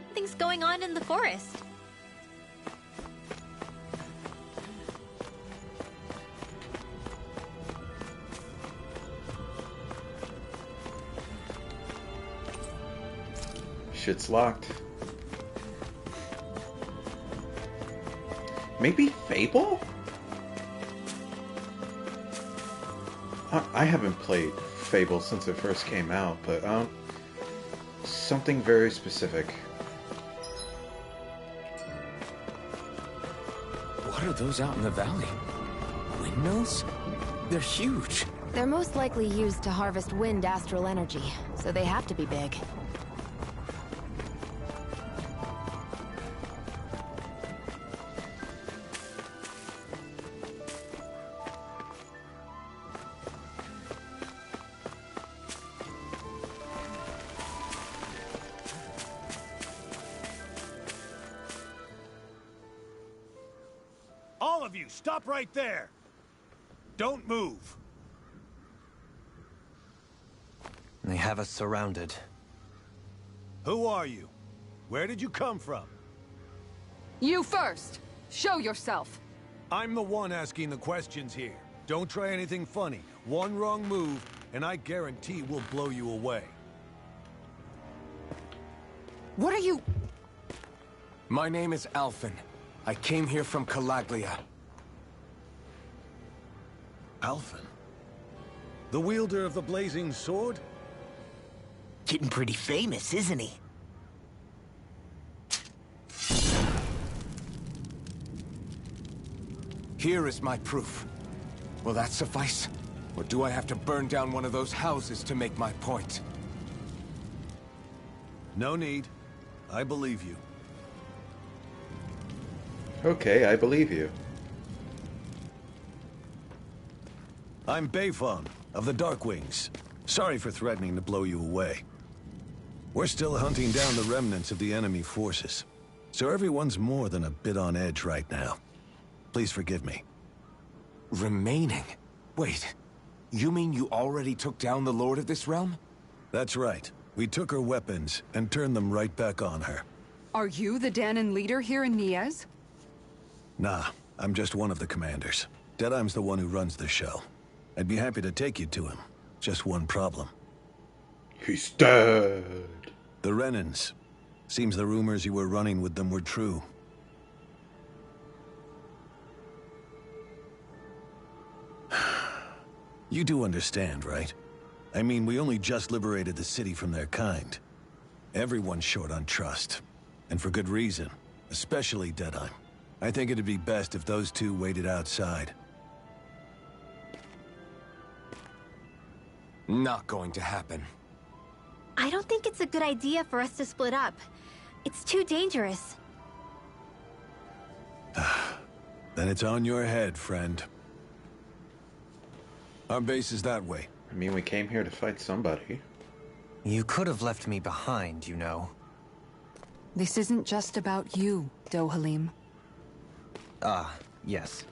Something's going on in the forest. Shit's locked. Maybe Fable? I haven't played Fable since it first came out, but something very specific. What are those out in the valley? Windmills? They're huge. They're most likely used to harvest wind astral energy, so they have to be big. All of you, stop right there! Don't move! They have us surrounded. Who are you? Where did you come from? You first! Show yourself! I'm the one asking the questions here. Don't try anything funny. One wrong move, and I guarantee we'll blow you away. What are you... My name is Alphen. I came here from Calaglia. Alphen? The wielder of the blazing sword? Getting pretty famous, isn't he? Here is my proof. Will that suffice? Or do I have to burn down one of those houses to make my point? No need. I believe you. Okay, I believe you. I'm Bayfon, of the Darkwings. Sorry for threatening to blow you away. We're still hunting down the remnants of the enemy forces, so everyone's more than a bit on edge right now. Please forgive me. Remaining? Wait, you mean you already took down the Lord of this realm? That's right. We took her weapons and turned them right back on her. Are you the Danon leader here in Niez? Nah, I'm just one of the commanders. Deadheim's the one who runs the show. I'd be happy to take you to him. Just one problem. He's dead. The Renans. Seems the rumors you were running with them were true. You do understand, right? I mean, we only just liberated the city from their kind. Everyone's short on trust. And for good reason. Especially Deadheim. I think it'd be best if those two waited outside. Not going to happen. I don't think it's a good idea for us to split up. It's too dangerous. Then it's on your head, friend. Our base is that way. I mean, we came here to fight somebody. You could have left me behind, you know. This isn't just about you, Dohalim. Ah, yes.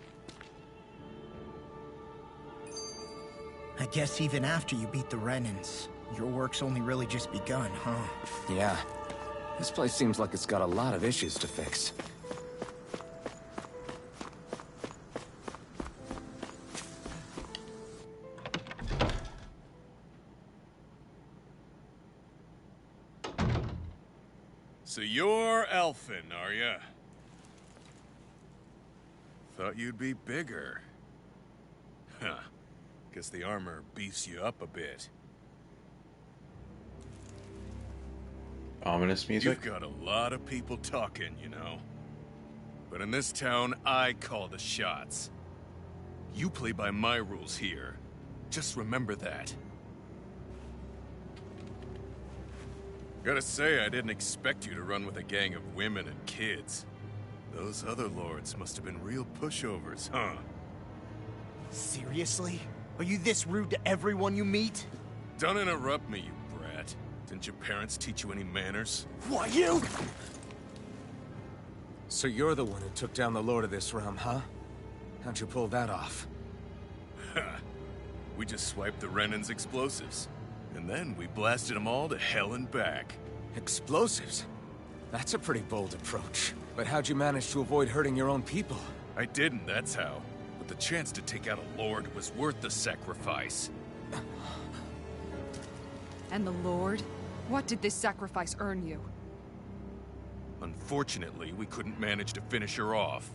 I guess even after you beat the Renans, your work's only really just begun, huh? Yeah. This place seems like it's got a lot of issues to fix. So you're Alphen, are ya? Thought you'd be bigger. Huh. Guess the armor beefs you up a bit. Ominous music? You've got a lot of people talking, you know. But in this town, I call the shots. You play by my rules here. Just remember that. Gotta say, I didn't expect you to run with a gang of women and kids. Those other lords must have been real pushovers, huh? Seriously? Are you this rude to everyone you meet? Don't interrupt me, you brat. Didn't your parents teach you any manners? What, you? So you're the one who took down the Lord of this realm, huh? How'd you pull that off? We just swiped the Renan's explosives. And then we blasted them all to hell and back. Explosives? That's a pretty bold approach. But how'd you manage to avoid hurting your own people? I didn't, that's how. But the chance to take out a lord was worth the sacrifice. And the Lord? What did this sacrifice earn you? Unfortunately, we couldn't manage to finish her off.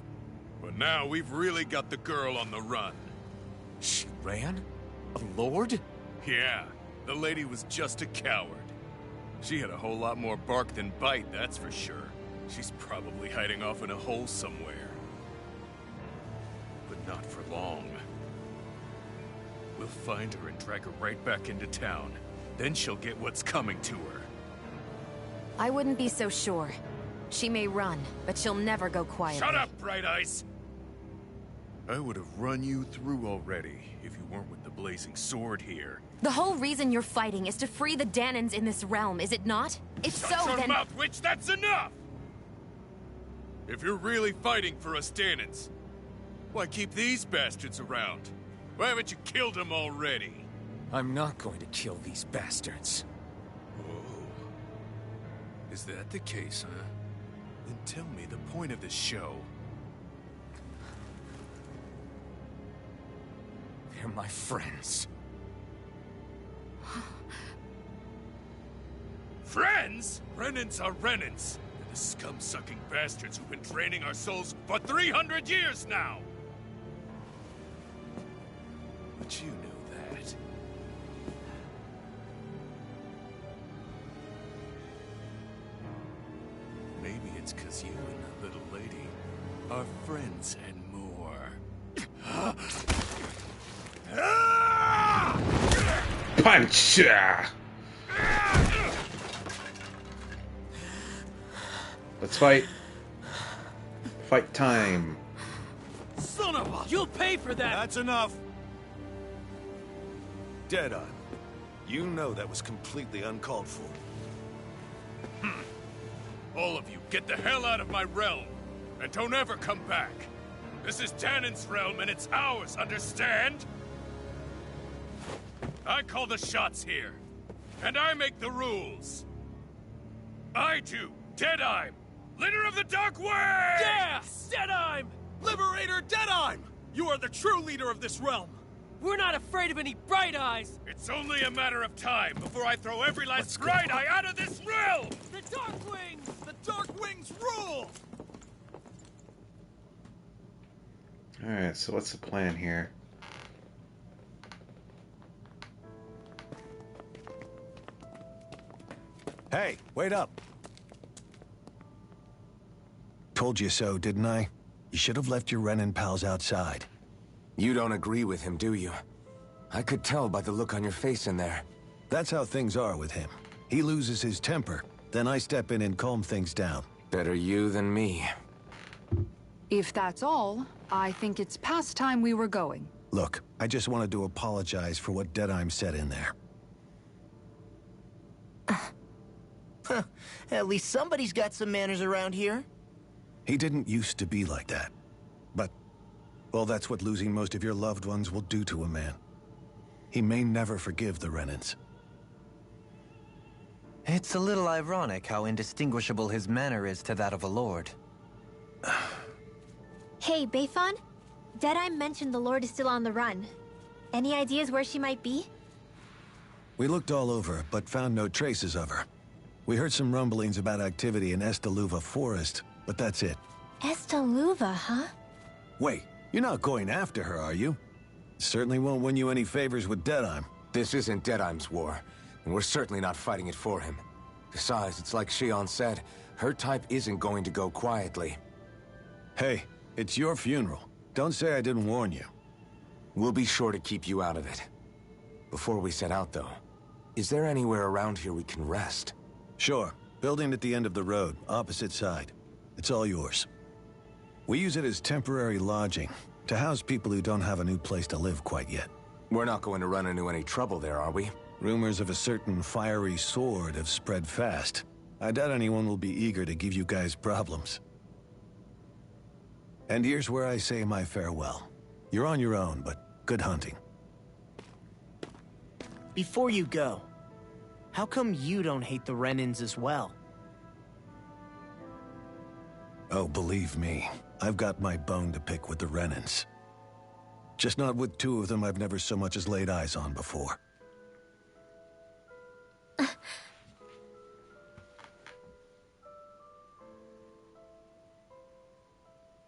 But now we've really got the girl on the run. She ran? A lord? Yeah, the lady was just a coward. She had a whole lot more bark than bite, that's for sure. She's probably hiding off in a hole somewhere. But not for long. We'll find her and drag her right back into town. Then she'll get what's coming to her. I wouldn't be so sure. She may run, but she'll never go quietly. Shut up, Bright Eyes! I would have run you through already if you weren't with the blazing sword here. The whole reason you're fighting is to free the Danans in this realm, is it not? If so, Shut your then... mouth, witch! That's enough! If you're really fighting for us Danans, why keep these bastards around? Why haven't you killed them already? I'm not going to kill these bastards. Oh. Is that the case, huh? Then tell me the point of the show. They're my friends. Friends? Renans are Renans. They're the scum-sucking bastards who've been draining our souls for 300 years now! But you knew that. Maybe it's 'cause you and the little lady are friends and more. Punch! Let's fight. Fight time. Son of a... You'll pay for that! That's enough! Deadeye, you know that was completely uncalled for. All of you, get the hell out of my realm! And don't ever come back! This is Danan's realm and it's ours, understand? I call the shots here. And I make the rules. I do, Deadeye, leader of the Dark Wings! Yeah! Deadeye! Liberator Deadeye! You are the true leader of this realm! We're not afraid of any Bright Eyes! It's only a matter of time before I throw every last Bright Eye out of this realm! The Dark Wings! The Dark Wings rule! Alright, so what's the plan here? Hey, wait up! Told you so, didn't I? You should have left your Renan pals outside. You don't agree with him, do you? I could tell by the look on your face in there. That's how things are with him. He loses his temper, then I step in and calm things down. Better you than me. If that's all, I think it's past time we were going. Look, I just wanted to apologize for what Deadeye said in there. At least somebody's got some manners around here. He didn't used to be like that. But, well, that's what losing most of your loved ones will do to a man. He may never forgive the Renans. It's a little ironic how indistinguishable his manner is to that of a lord. Hey, Bayfon? Deadeye mentioned the Lord is still on the run. Any ideas where she might be? We looked all over, but found no traces of her. We heard some rumblings about activity in Estaluva Forest, but that's it. Estaluva, huh? Wait, you're not going after her, are you? Certainly won't win you any favors with Deadheim. This isn't Deadheim's war, and we're certainly not fighting it for him. Besides, it's like Shion said, her type isn't going to go quietly. Hey, it's your funeral. Don't say I didn't warn you. We'll be sure to keep you out of it. Before we set out, though, is there anywhere around here we can rest? Sure. Building at the end of the road, opposite side. It's all yours. We use it as temporary lodging, to house people who don't have a new place to live quite yet. We're not going to run into any trouble there, are we? Rumors of a certain fiery sword have spread fast. I doubt anyone will be eager to give you guys problems. And here's where I say my farewell. You're on your own, but good hunting. Before you go, how come you don't hate the Renans as well? Oh, believe me, I've got my bone to pick with the Renans. Just not with two of them I've never so much as laid eyes on before.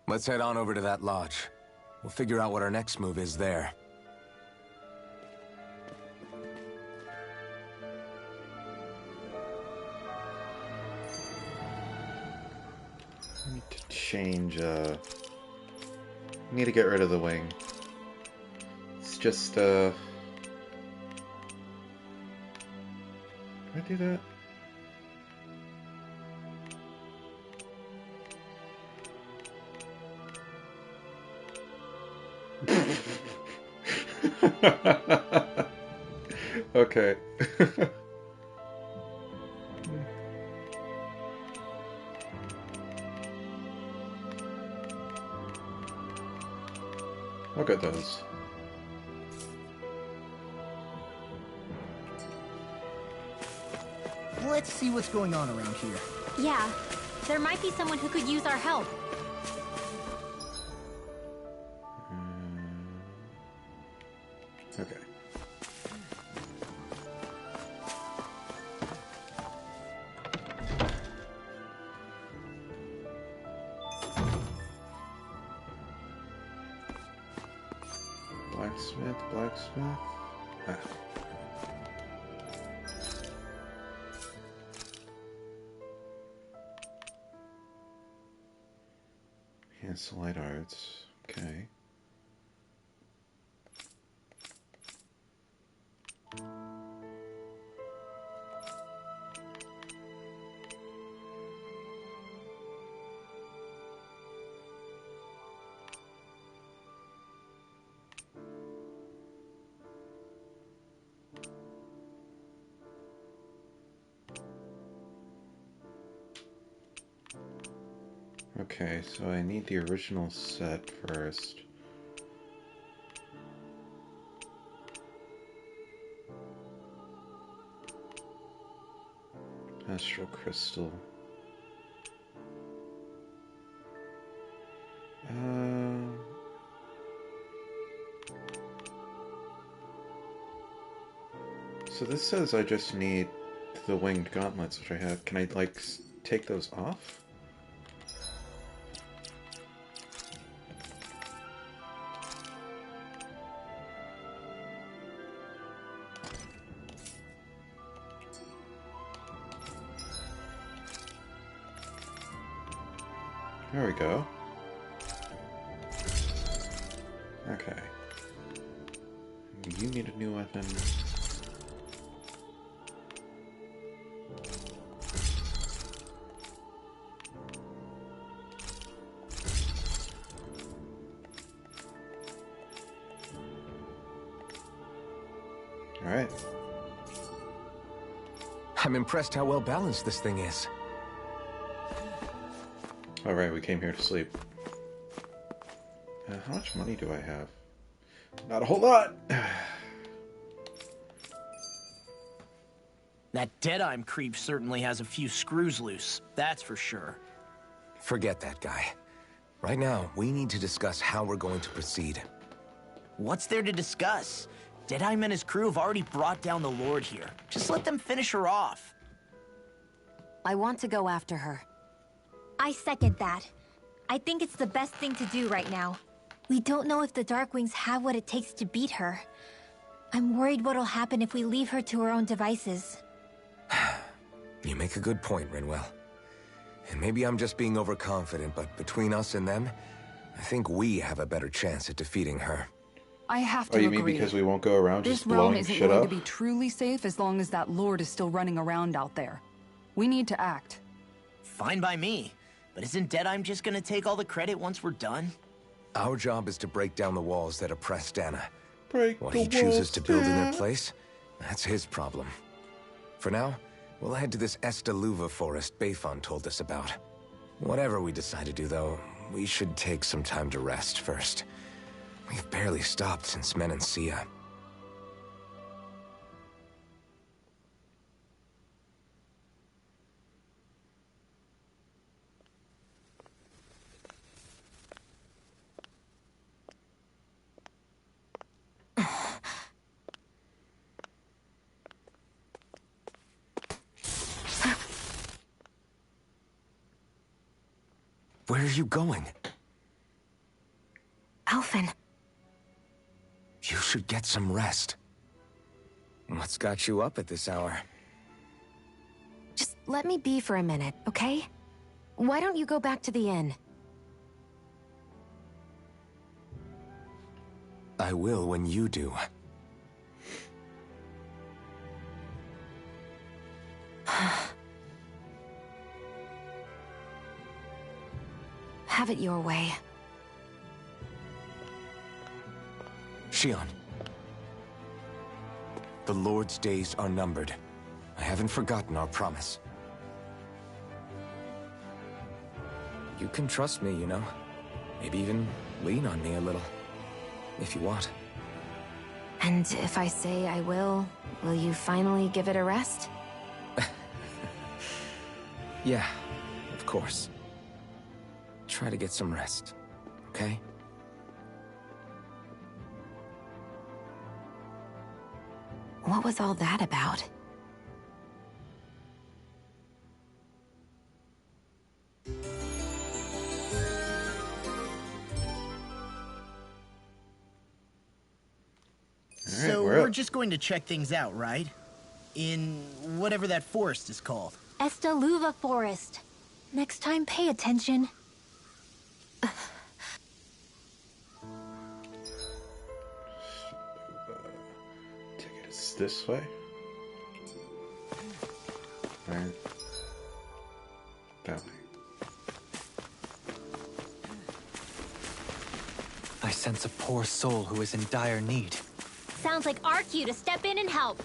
Let's head on over to that lodge. We'll figure out what our next move is there. I need to change, need to get rid of the wing. It's just, Did I do that? Okay. Look at those. Let's see what's going on around here. Yeah, there might be someone who could use our help. Okay. Blacksmith. Ah. Enhance light arts. Okay. Okay, so I need the original set first. Astral Crystal. So this says I just need the winged gauntlets, which I have. Can I, like, take those off? There we go. Okay. You need a new weapon. Alright. I'm impressed how well balanced this thing is. Alright, we came here to sleep. How much money do I have? Not a whole lot! That Deadheim creep certainly has a few screws loose, that's for sure. Forget that guy. Right now, we need to discuss how we're going to proceed. What's there to discuss? Deadheim and his crew have already brought down the Lord here. Just let them finish her off. I want to go after her. I second that. I think it's the best thing to do right now. We don't know if the Darkwings have what it takes to beat her. I'm worried what'll happen if we leave her to her own devices. You make a good point, Rinwell. And maybe I'm just being overconfident, but between us and them, I think we have a better chance at defeating her. I have to Oh, you agree. mean because we won't go around just This realm blowing isn't shit going up? to be truly safe as long as that Lord is still running around out there. We need to act. Fine by me. But isn't Deadeye just gonna take all the credit once we're done? Our job is to break down the walls that oppress Dana. What the he chooses walls to build in their down. place, that's his problem. For now, we'll head to this Estaluva forest Bayfon told us about. Whatever we decide to do, though, we should take some time to rest first. We've barely stopped since Menancia. Where are you going? Alphen. You should get some rest. What's got you up at this hour? Just let me be for a minute, okay? Why don't you go back to the inn? I will when you do. Have it your way. Shion. The Lord's days are numbered. I haven't forgotten our promise. You can trust me, you know. Maybe even lean on me a little. If you want. And if I say I will you finally give it a rest? Yeah, of course. Try to get some rest, okay? What was all that about? So we're just going to check things out, right? In whatever that forest is called. Estaluva Forest. Next time, pay attention. Ticket is this way. Right. That way. I sense a poor soul who is in dire need. Sounds like our cue to step in and help.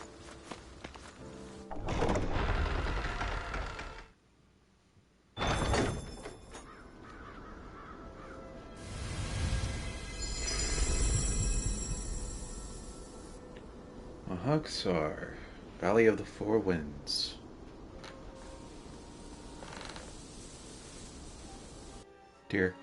Mahagsar, Valley of the Four Winds. Dear.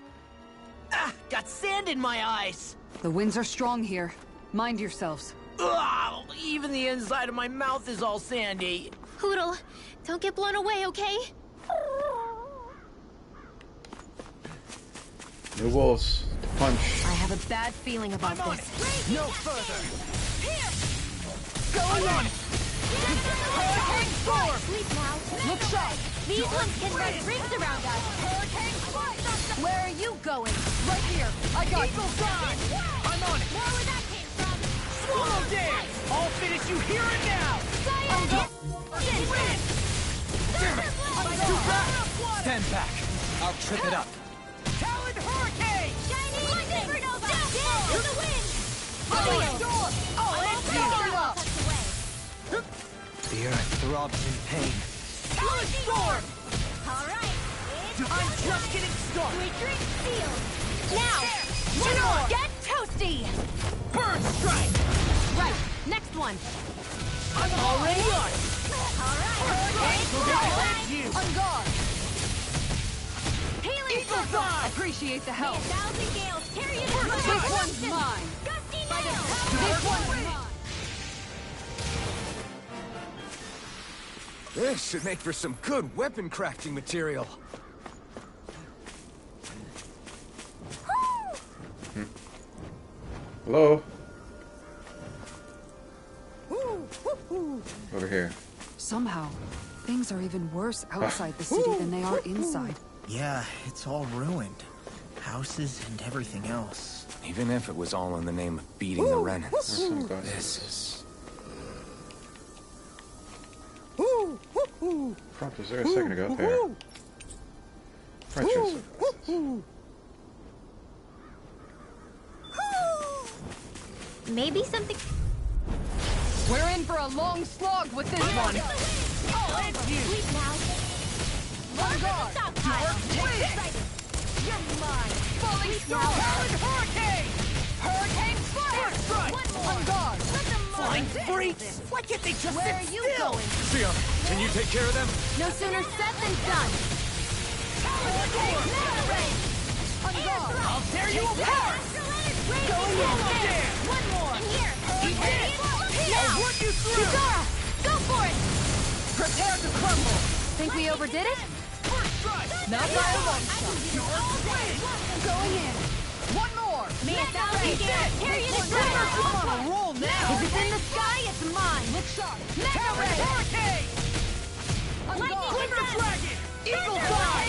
Ah! Got sand in my eyes! The winds are strong here. Mind yourselves. Ugh, even the inside of my mouth is all sandy. Hoodle, don't get blown away, okay? No walls to punch. I have a bad feeling about this. No further! Going on! Hurricane storm! Sleep now. Look sharp! These ones can run rings around us. Hurricane storm! Where are you going? Right here! I got Eagle Dawn! I'm on it! More where that came from. Swallow dance! I'll finish you here and now! Win! Damn it! I'm too fast! Stand back. I'll trip it up. Talon Hurricane! Shiny Supernova! Dance to the wind! Fire door! Oh, it's you! The earth throbs in pain. Talon Storm! All right. I'm just getting started! We drink steel. Now, More! Get toasty! Burn strike! Right, next one. I'm already on it! all right. That's you! On guard! Healing Eagle circle. Dawn! Appreciate the help. 1,000 gales. Carry it in This one's mine. Gusty nails. This one's mine. This should make for some good weapon crafting material. Hello? Over here. Somehow, things are even worse outside the city than they are inside. Yeah, it's all ruined. Houses and everything else. Even if it was all in the name of beating the Renans. This is... Prompt was there a second ago. There. Right, sure. Maybe something... We're in for a long slog with this one. Oh, it's you! Please now. On guard! You're mine! Falling storm! Hurricane! Hurricane fire! Strike! One more! On guard! Let them Flying mine. freaks! Why can't they just Where sit are you still? going? Sia, can you take care of them? No sooner said than done! On guard! I'll tear you apart! Going in! One more! In here! Now! Run you through! Kizara! Go for it! Prepare to crumble! Think we overdid it? First strike! Not by a long shot. Going in! One more! Here you go! I'm on a roll now! If it's in the sky, it's mine! Look sharp! Mega Ray! Hurricane! Lightning Glimmer Insect! Dragon! Eagle Thunder! Fly!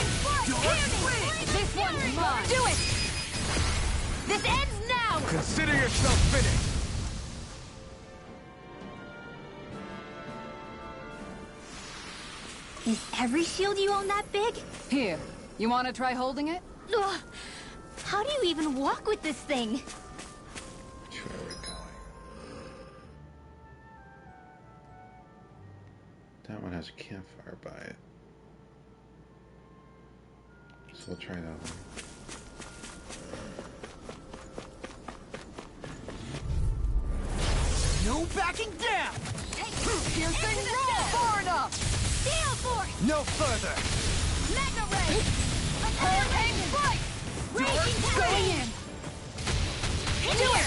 Piercing! This one's mine! Do it! This ends now! Consider yourself finished. Is every shield you own that big? Here, you want to try holding it? Ugh. How do you even walk with this thing? Which way are we going? That one has a campfire by it. So we'll try that one. No backing down! Piercing roll! Far enough! Steel force! No further! Mega ray! Hurricane strike! Raging Going in! Here!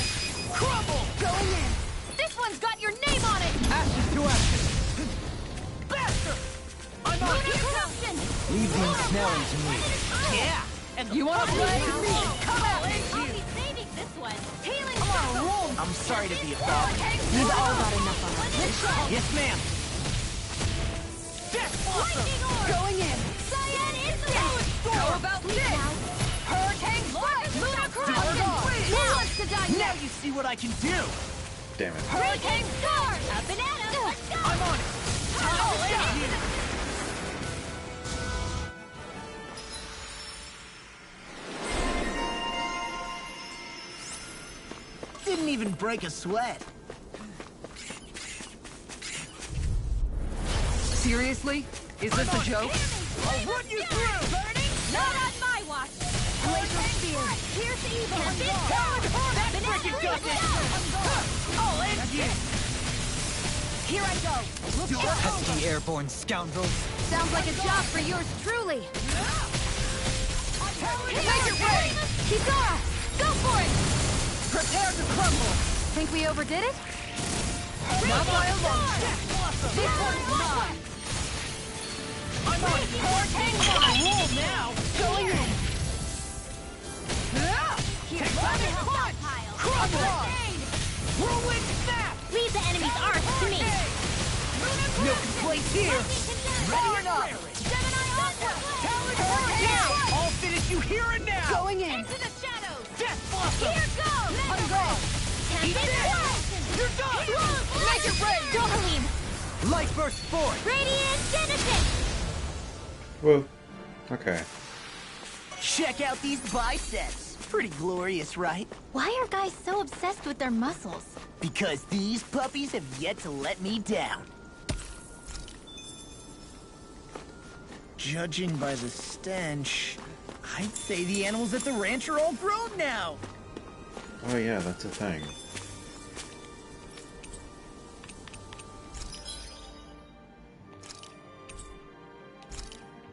Crumble! Going in! This one's got your name on it! Ashes to ashes! Bastard! I'm on Lunar corruption! Leave the ensnaring to me. Yeah! And You want to play? come out! I'll be saving this one! Healing Come on, circle! roll! I'm sorry to be a problem. We've all got enough of it. Yes, ma'am! Death Blossom! Lightning orb! Going in. Cyan insect! How about this? Hurricane strike! Lunar corruption! Please. Who wants to die Now next? you see what I can do! Damn it. Hurricane storm! A banana! Let's go! I'm on it! I'll end you! Didn't even break a sweat. Seriously? Is this a joke? I'll run you through! Burning? Not on my watch! Laser spear! Pierce evil! That frickin' does it! I'll end you! Here I go! Pesky airborne scoundrels! Sounds like a job for yours truly! Make it rain! Kizara! Go for it! Prepare to crumble! Think we overdid it? Not by a long shot! This one's mine! I'm on hurricane mode! Roll now! Going in! Take that punch! Crumble! Whirlwind snap! Leave the enemy's arc to me! No complaints here! Ready or not! Gemini onward! Hurricane! I'll finish you here and now! Going in. Into the shadows! Death Blossom! Here goes! On guard! Eat You're done! Make it rain! Dohalim! Light burst forth! Radiant Genesis! Whoa. Okay. Check out these biceps. Pretty glorious, right? Why are guys so obsessed with their muscles? Because these puppies have yet to let me down. Judging by the stench, I'd say the animals at the ranch are all grown now. Oh yeah, that's a thing.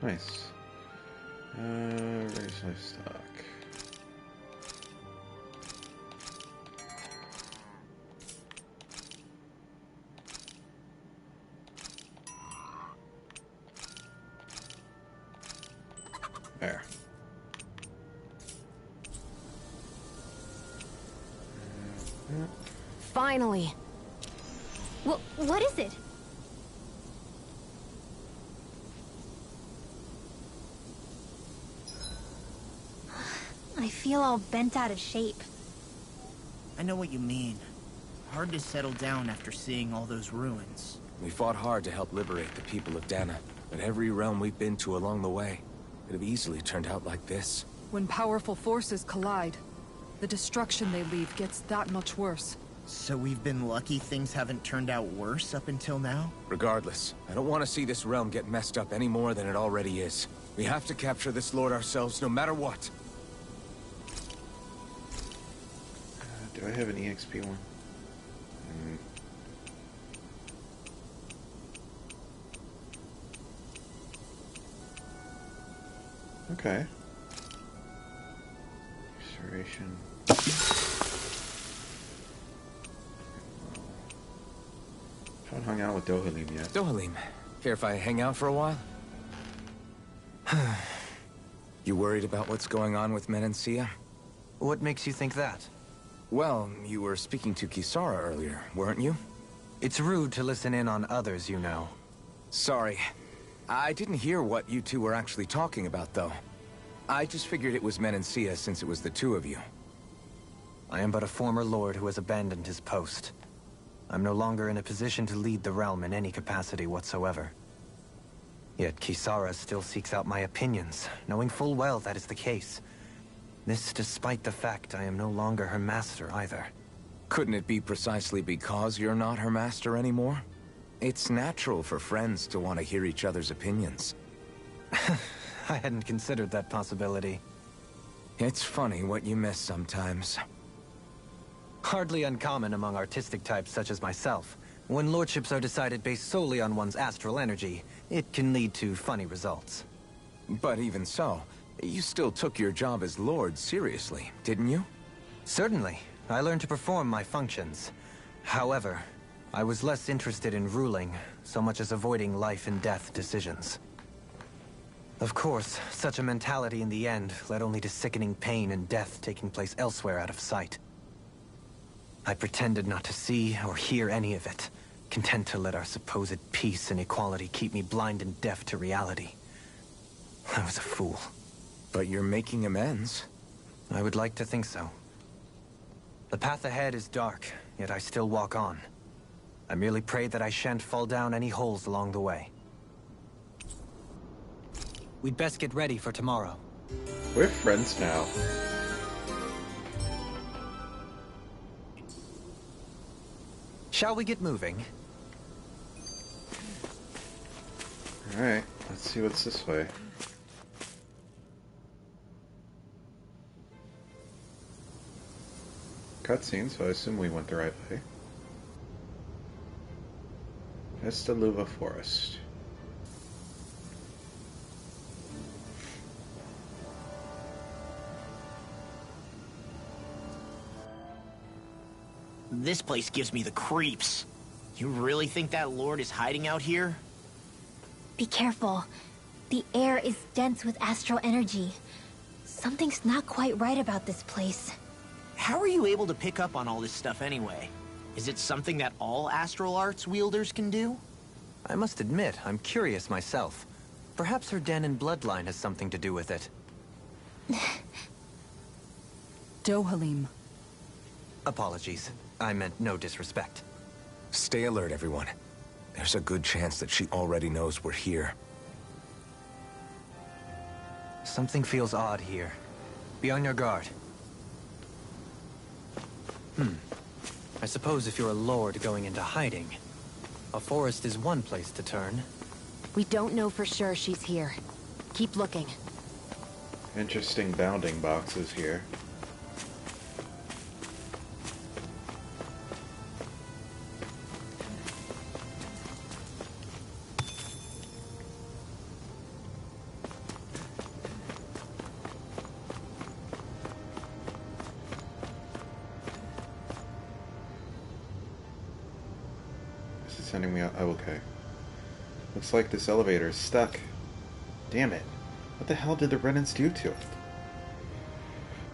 Nice. Raise livestock. There. Finally. What is it? I feel all bent out of shape. I know what you mean. Hard to settle down after seeing all those ruins. We fought hard to help liberate the people of Dana, but every realm we've been to along the way could have easily turned out like this. When powerful forces collide, the destruction they leave gets that much worse. So we've been lucky things haven't turned out worse up until now? Regardless, I don't want to see this realm get messed up any more than it already is. We have to capture this lord ourselves, no matter what. Do I have an EXP one? Okay. Restoration. Haven't hung out with Dohalim yet. Dohalim, care if I hang out for a while? You worried about what's going on with Menancia? What makes you think that? Well, you were speaking to Kisara earlier, weren't you? It's rude to listen in on others, you know. Sorry. I didn't hear what you two were actually talking about, though. I just figured it was Menancia since it was the two of you. I am but a former lord who has abandoned his post. I'm no longer in a position to lead the realm in any capacity whatsoever. Yet Kisara still seeks out my opinions, knowing full well that is the case. This despite the fact I am no longer her master either. Couldn't it be precisely because you're not her master anymore? It's natural for friends to want to hear each other's opinions. I hadn't considered that possibility. It's funny what you miss sometimes. Hardly uncommon among artistic types such as myself. When lordships are decided based solely on one's astral energy, it can lead to funny results. But even so, you still took your job as lord seriously, didn't you? Certainly. I learned to perform my functions. However, I was less interested in ruling, so much as avoiding life and death decisions. Of course, such a mentality in the end led only to sickening pain and death taking place elsewhere out of sight. I pretended not to see or hear any of it, content to let our supposed peace and equality keep me blind and deaf to reality. I was a fool. But you're making amends. I would like to think so. The path ahead is dark, yet I still walk on. I merely pray that I shan't fall down any holes along the way. We'd best get ready for tomorrow. We're friends now. Shall we get moving? Alright, let's see what's this way. Cutscene, so I assume we went the right way. Estaluva Forest. This place gives me the creeps. You really think that lord is hiding out here? Be careful. The air is dense with astral energy. Something's not quite right about this place. How are you able to pick up on all this stuff anyway? Is it something that all astral arts wielders can do? I must admit, I'm curious myself. Perhaps her Danan bloodline has something to do with it. Dohalim. Apologies. I meant no disrespect. Stay alert, everyone. There's a good chance that she already knows we're here. Something feels odd here. Be on your guard. I suppose if you're a lord going into hiding, a forest is one place to turn. We don't know for sure she's here. Keep looking. Interesting bounding boxes here. Sending me out. Oh, okay. Looks like this elevator is stuck. Damn it. What the hell did the Renans do to it?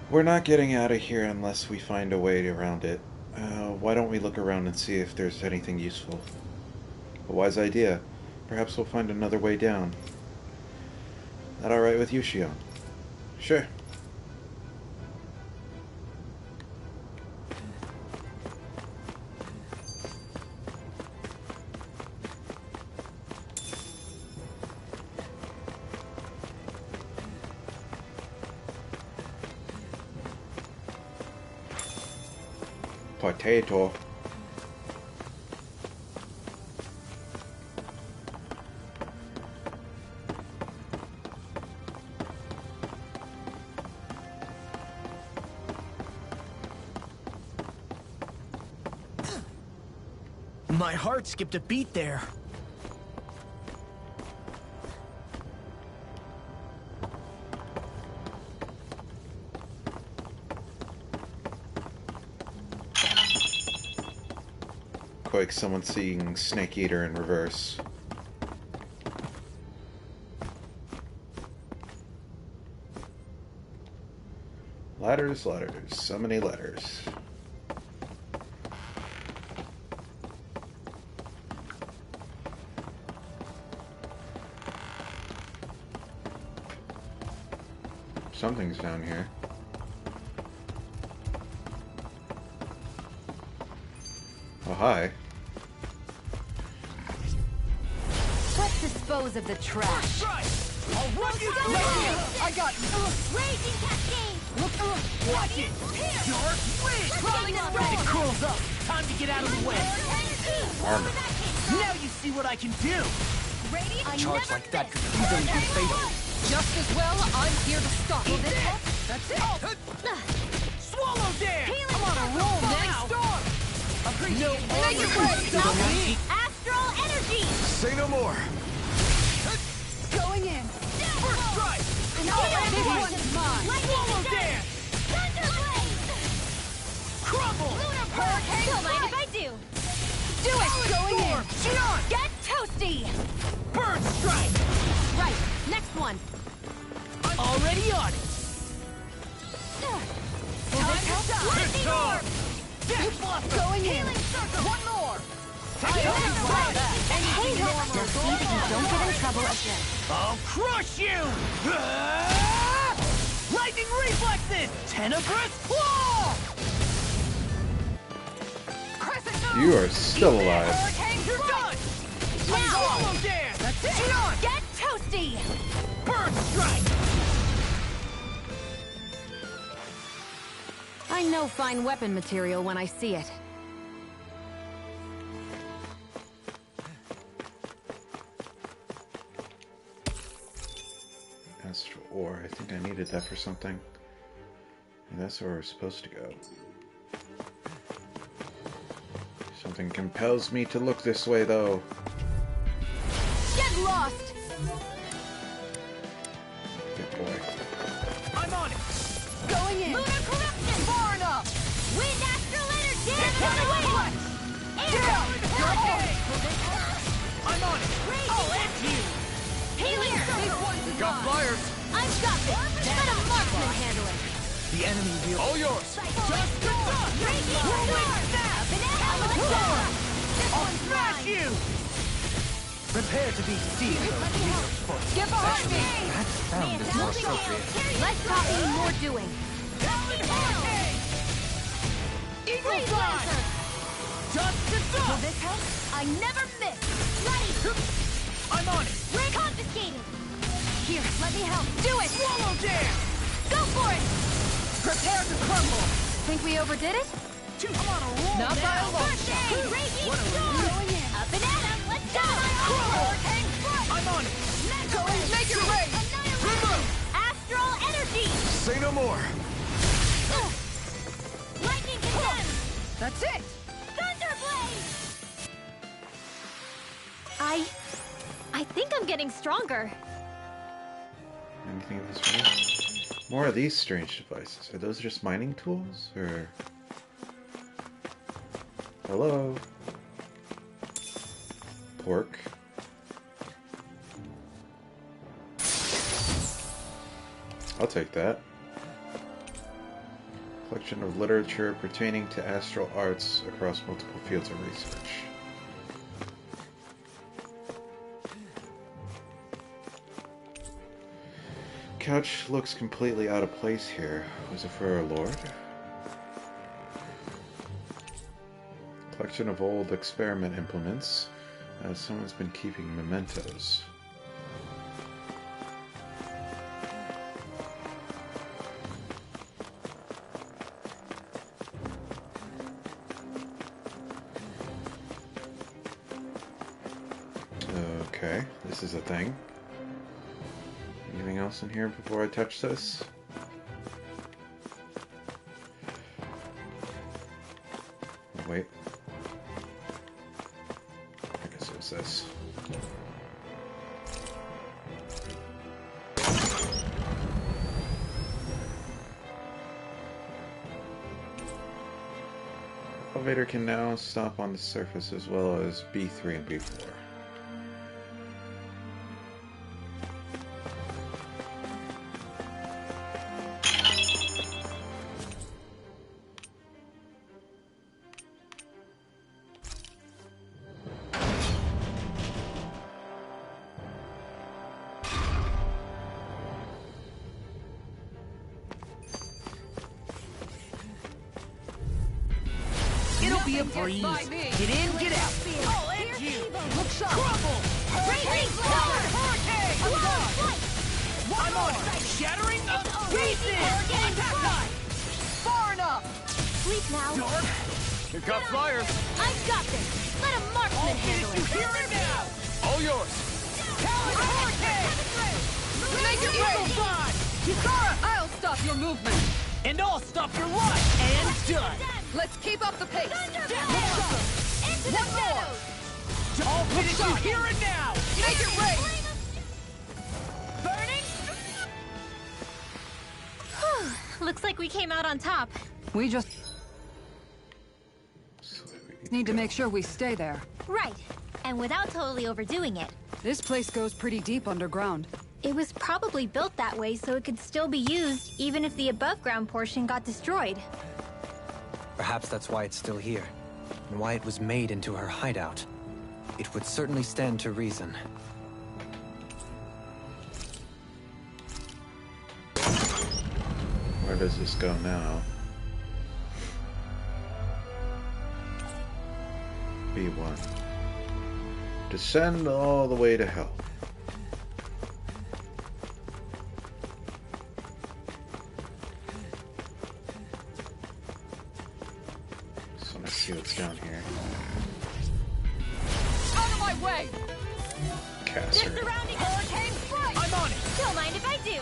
We're not getting out of here unless we find a way around it. Why don't we look around and see if there's anything useful? A wise idea. Perhaps we'll find another way down. That alright with you, Shion? Sure. Potato. My heart skipped a beat there. Like someone seeing Snake Eater in reverse. Ladders, ladders, so many ladders. Something's down here. Oh, hi. Let's dispose of the trash. I'll run you through here! I got Raging cascade! Watch it! Dark wind! Crawling As around! it curls up, time to get out of the way! Armor. Now you see what I can do! Radiant Charge like that could easily be fatal. Just as well, I'm here to stop you. That's it! Swallow dance! I'm on a roll now. Storm! No, make it way. Astral energy! Say no more. Going in. First strike! This one's mine. Swallow dance! Thunderblade! Crumble! Hurricane! Don't mind if I do! Do it. Going in. Shion! Get toasty! Bird strike! Right, next one. Already on it! Time to stop! Lightning orb! Going in. Healing circle! One more! Hey, Just see that you don't get in trouble again. I'll crush you! Lightning reflexes! Tenebrous claw! You are still alive. Hurricane, you're done! Now! Swallow dance! That's it! Shion! Get toasty! Bird strike! I know fine weapon material when I see it. Astral ore. I think I needed that for something. And that's where we're supposed to go. Something compels me to look this way, though. Get lost! Good boy. I'm on it! Going in. Lunar corruption! Far enough! Wind astral energy! Get away! Air! I'm on it! I'll end you! Healing circle! Got flyers! I've got this! Let a marksman handle it! The enemy will... All yours! Just the dust! Raging storm! I'll smash you! Prepare to be sealed. Get behind me. That sound is more appropriate. Less talking, more doing. Eagle fly! Just the dust! This help? I never miss! Ready! I'm on it! Ray confiscated! Here, let me help! Do it! Swallow dance! Go for it! Prepare to crumble. Think we overdid it? I'm on a roll Not by now! a long First shot. aid! Raging storm! Up and at 'em! Let's go! Hurricane strike! I'm on it! Go and make it rain. Annihilation! Astral energy! Say no more. Lightning condemned! That's it. Thunderblade! I think I'm getting stronger. Anything this way? More of these strange devices. Are those just mining tools, or... Hello? Pork. I'll take that. Collection of literature pertaining to astral arts across multiple fields of research. Couch looks completely out of place here. Was it for our lord? Collection of old experiment implements. Someone's been keeping mementos. Okay, this is a thing. Anything else in here before I touch this? Oh, wait. I guess it was this. Elevator can now stop on the surface as well as B3 and B4. Be a breeze. Get in, get out. Oh, and you. Look sharp. Crumble. Hurricane. I'm on it. Shattering the pieces. Attack time. Far enough. Sleep now. Dark. Here got flyers. I've got this. Let a marksman handle it. Here and now. All yours. Hurricane. Make it rain. Kisara, I'll stop your movement. And I'll stop your life. And done. Let's keep up the pace. Into the shadows. I'll finish you here and now. Make it rain. Burning. Looks like we came out on top. We just need to make sure we stay there. Right. And without totally overdoing it. This place goes pretty deep underground. It was probably built that way so it could still be used even if the above-ground portion got destroyed. Perhaps that's why it's still here, and why it was made into her hideout. It would certainly stand to reason. Where does this go now? B1. Descend all the way to hell. See what's down here. Out of my way! Caster. They're surrounding Hurricane Strike! I'm on it! Don't mind if I do!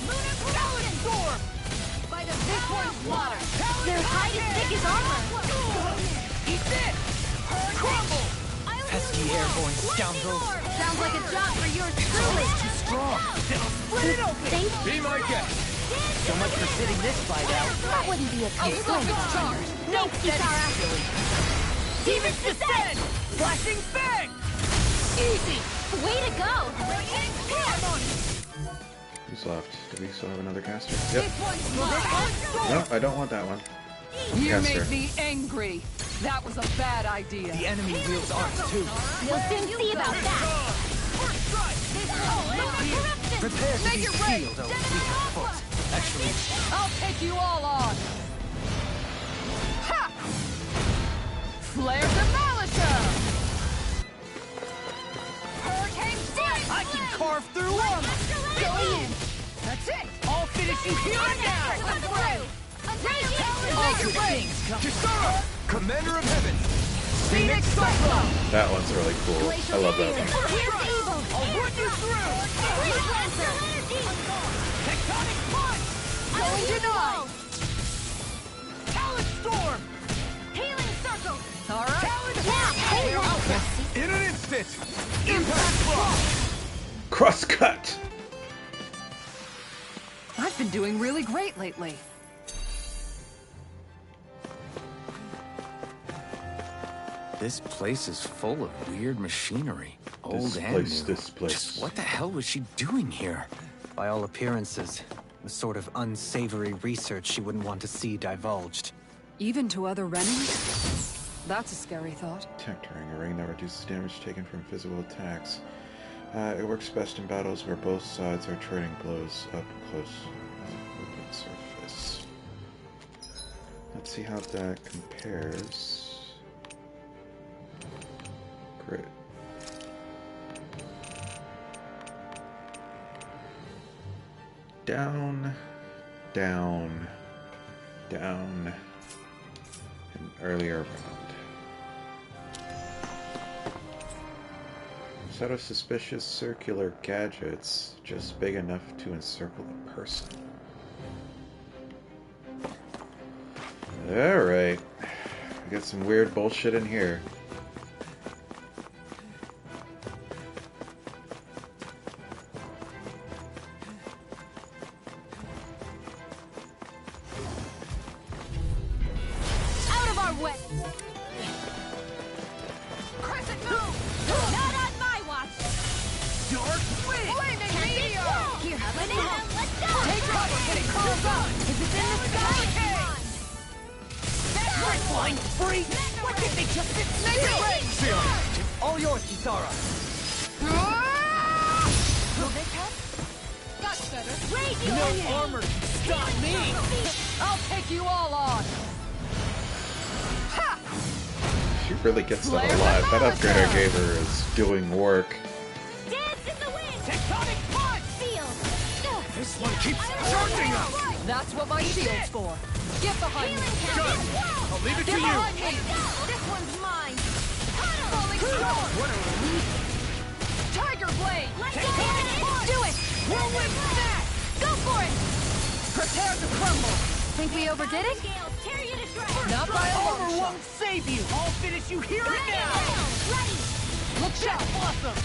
Lunar Talon Storm! By the power of water! Their hide is thick as armor! Eat this! Crumble! Pesky airborne scoundrels! Sounds like a job for yours truly! Too strong! Split it open! Thank Be my guest! So much for sitting this fight out. That wouldn't be a concern. No, Kisara! Demons descend! Flashing bang! Easy! Way to go! I'm on it! Who's left? Do we still have another caster? Yep. This one's No, I don't want that one. You Caster. made me angry. That was a bad idea. The enemy wields arms too. We'll soon see about that! First strike! Prepare to Make be it rain. sealed, O weak foot. Actually, I'll take you all on. Ha! Flare Demolisher! Hurricane Strike! I can carve through armor! Go in! That's it! I'll finish you here and now! Make it rain! Kisara! Commander of Heaven! Phoenix Cyclone! That one's really cool. I love that one. Here's evil! I'll run you through! Freeze Lancer! Tectonic punch! Going denied! Talon Storm! Healing Circle! Alright. In an instant! Impact block! Crosscut! I've been doing really great lately. This place is full of weird machinery. Old and new. This place. Just what the hell was she doing here? by all appearances, The sort of unsavory research she wouldn't want to see divulged. Even to other Renans? That's a scary thought. Tectoring, a ring that reduces damage taken from physical attacks. It works best in battles where both sides are trading blows up close movement surface. Let's see how that compares. Great. Down, down, down. An earlier round. Set of suspicious circular gadgets just big enough to encircle a person. Alright. We got some weird bullshit in here. Out of our way! Crescent move! Not on my watch! Dark Wind! Flaming meteor! Here, let's go! Take cover! Getting close up! If it's in the sky, come on! That's flying free! What did they just Make it rain! All yours, Kisara! Will this help? That's better. No armor can stop me! I'll take you all on. Ha! She really gets that a lot. That upgrade I gave her is doing work. Dance in the wind! Tectonic punch! Feel! This one keeps charging up! That's what my shield's for. Get behind me. Good! I'll leave it to Get you! behind me. This one's mine! Falling storm. What a relief! Tiger blade. Let's Take go! it! Do it! Whirlwind snap! Go for it! Prepare to crumble. Think we overdid it? Tear you to shreds! Not by a long Armor shot. won't save you! I'll finish you here and now! Ready! Look sharp. Awesome!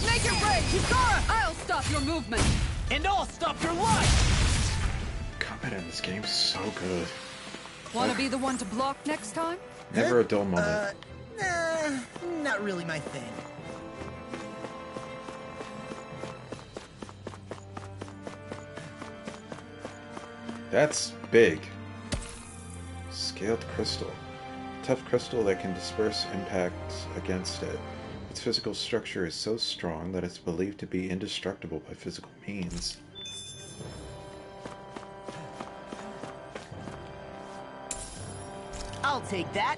Make it rain. Kisara! I'll stop your movement. And I'll stop your life! Combat in this game is so good. Want to be the one to block next time? Never a dull moment. Nah, not really my thing. That's big. Scaled crystal. Tough crystal that can disperse impacts against it. Its physical structure is so strong that it's believed to be indestructible by physical means. I'll take that.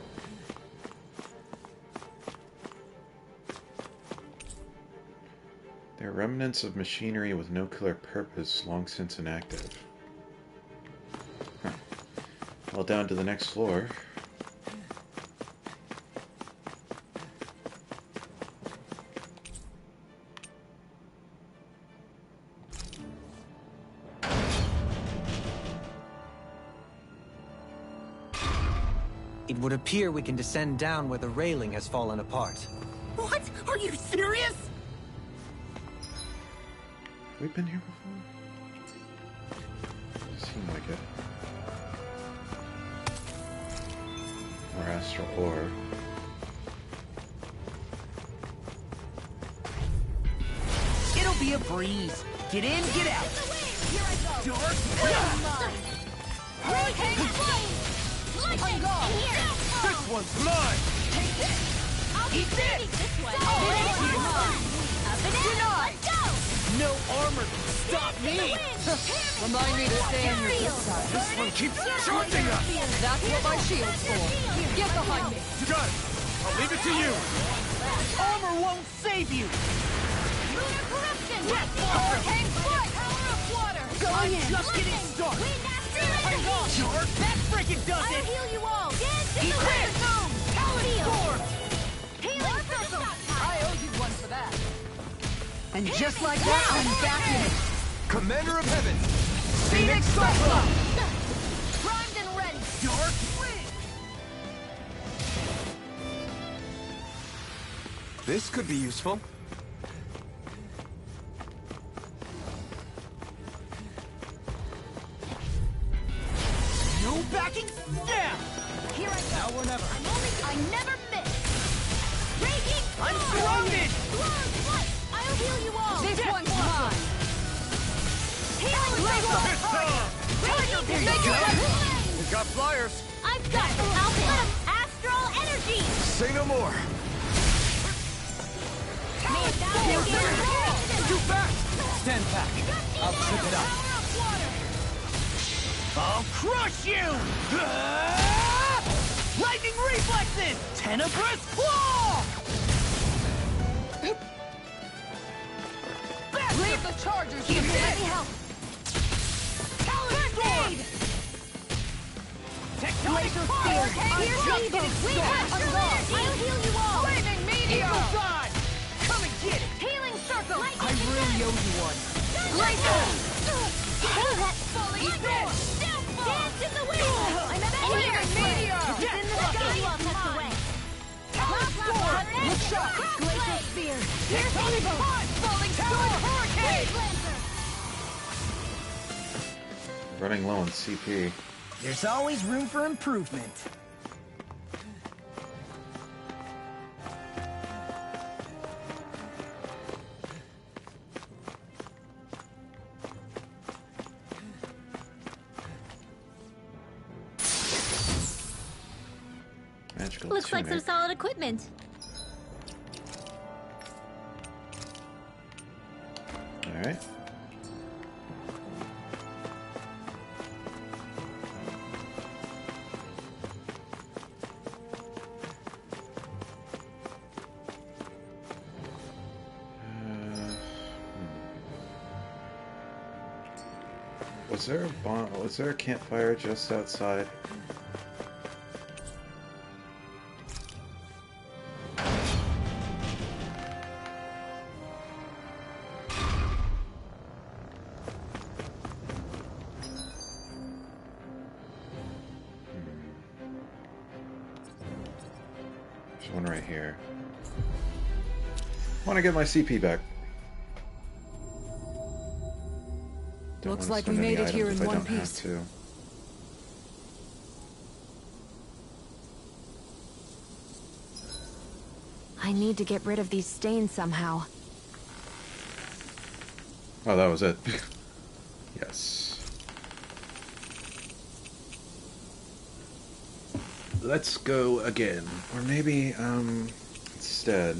They're remnants of machinery with no clear purpose, long since inactive. Huh. Well, down to the next floor. It would appear we can descend down where the railing has fallen apart. What? Are you serious? Have we been here before? Seemed like it. More astral ore. It'll be a breeze. Get in, get out. Here I go! Dark Hurricane flame! Lightning! Here! This one's mine! Take this! I'll be shooting this way! Up and in! Let's go! No armor can stop me! Remind me to stay on your good side. This one keeps charging us! That's what my shield's for. Get behind me. Got it! I'll leave it to you! Armor won't save you! Lunar corruption! Hurricane foot! Power of water! I'm just getting started! Wind after Hang on, Dark! That freaking does I'll it! heal you all! Dance in the Equip! wind! Force! Healing circle! I owe you one for that. And just like that, I'm back in it. Commander of Heaven! Phoenix Cyclone! Primed and ready! Dark Wind! This could be useful. No backing down! Here I go! Now or never. I never miss! Raging I'm storm! surrounded! Storm, what? I'll heal you all! This one's mine. We've got flyers. I've got Alpha Astral Energy! Say no more. Too fast. Stand back. I'll trip it up. I'll crush you! Lightning reflexes! Tenebrous claw! Leave the chargers to Let me me! help! Sword! Tectonic I'll heal you all! Flaming meteor! side! Come and get it! Healing circle! I really owe you one. Falling dance in the wind! I'm at Flaming meteor! It's in the sky! You all tucked away! Look sharp! Glacial spear! Tectonic falling sword hurricane! Running low on CP. There's always room for improvement. Magical Looks like some tunic. solid equipment. Alright. Was there a campfire just outside? There's one right here. I want to get my CP back. Don't Looks wanna like we spend any made it here items in if I one don't have piece. to. I need to get rid of these stains somehow. Oh, that was it. Yes. Let's go again. Or maybe, instead,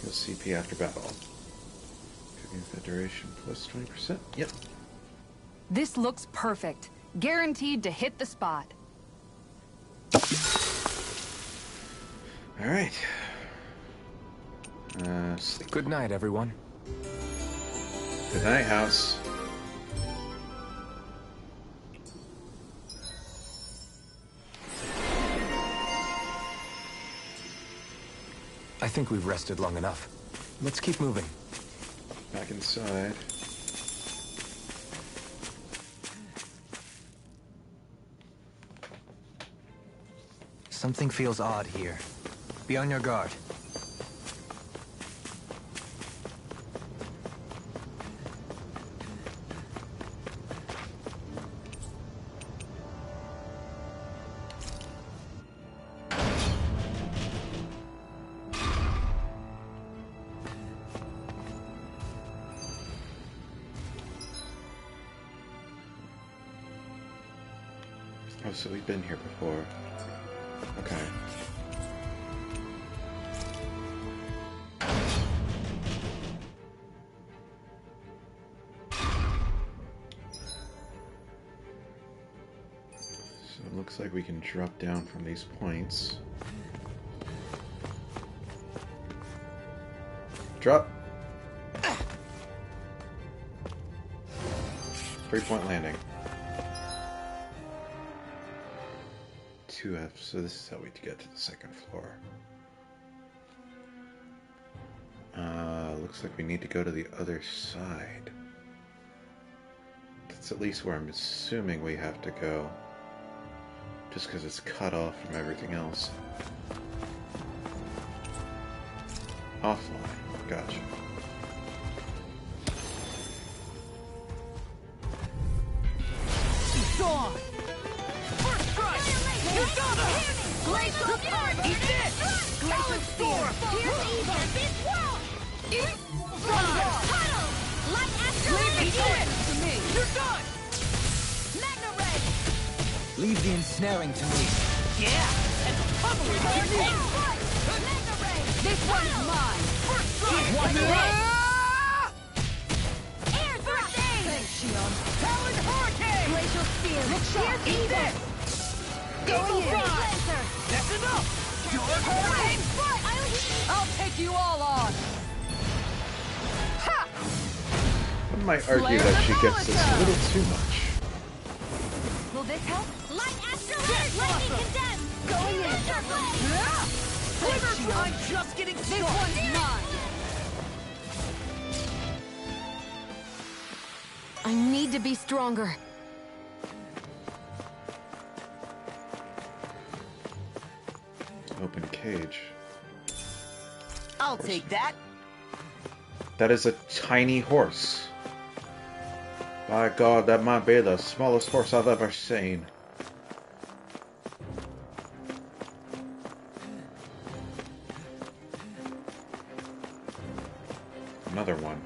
he'll CP after battle. Cooking Federation plus 20%. Yep. This looks perfect. Guaranteed to hit the spot. Alright. Sleep. Good night, everyone. Good night, house. I think we've rested long enough. Let's keep moving. Back inside. Something feels odd here. Be on your guard. Oh, so we've been here before. Okay. So it looks like we can drop down from these points. Drop! 3-point landing. 2F, so this is how we get to the second floor. Looks like we need to go to the other side. That's at least where I'm assuming we have to go. Just because it's cut off from everything else. Offline. Gotcha. Gone! First strike! You got it! Glacial Fiber! Eat this! Glacial Storm! Here's evil! This world! Thunder! Huddle! Light Astral Leave me to it! done! Magna Ray! Leave the ensnaring to me. Yeah! And pummeling technique! Magna Ray! This one's mine! First strike! One Air thrust! Thanks, Shion. Talon Hurricane! Glacial Spear. Look sharp. Eat this! Going in. That's enough! Dark Hurricane! I'll take you all on. Ha! One might argue that she gets this a little too much. Will this help? Light Astral Lightning Condemned! Going in. Thanks, Shion. I'm just getting This started! one's mine. I need to be stronger. Open cage. I'll take that. That is a tiny horse. By God, that might be the smallest horse I've ever seen. Another one.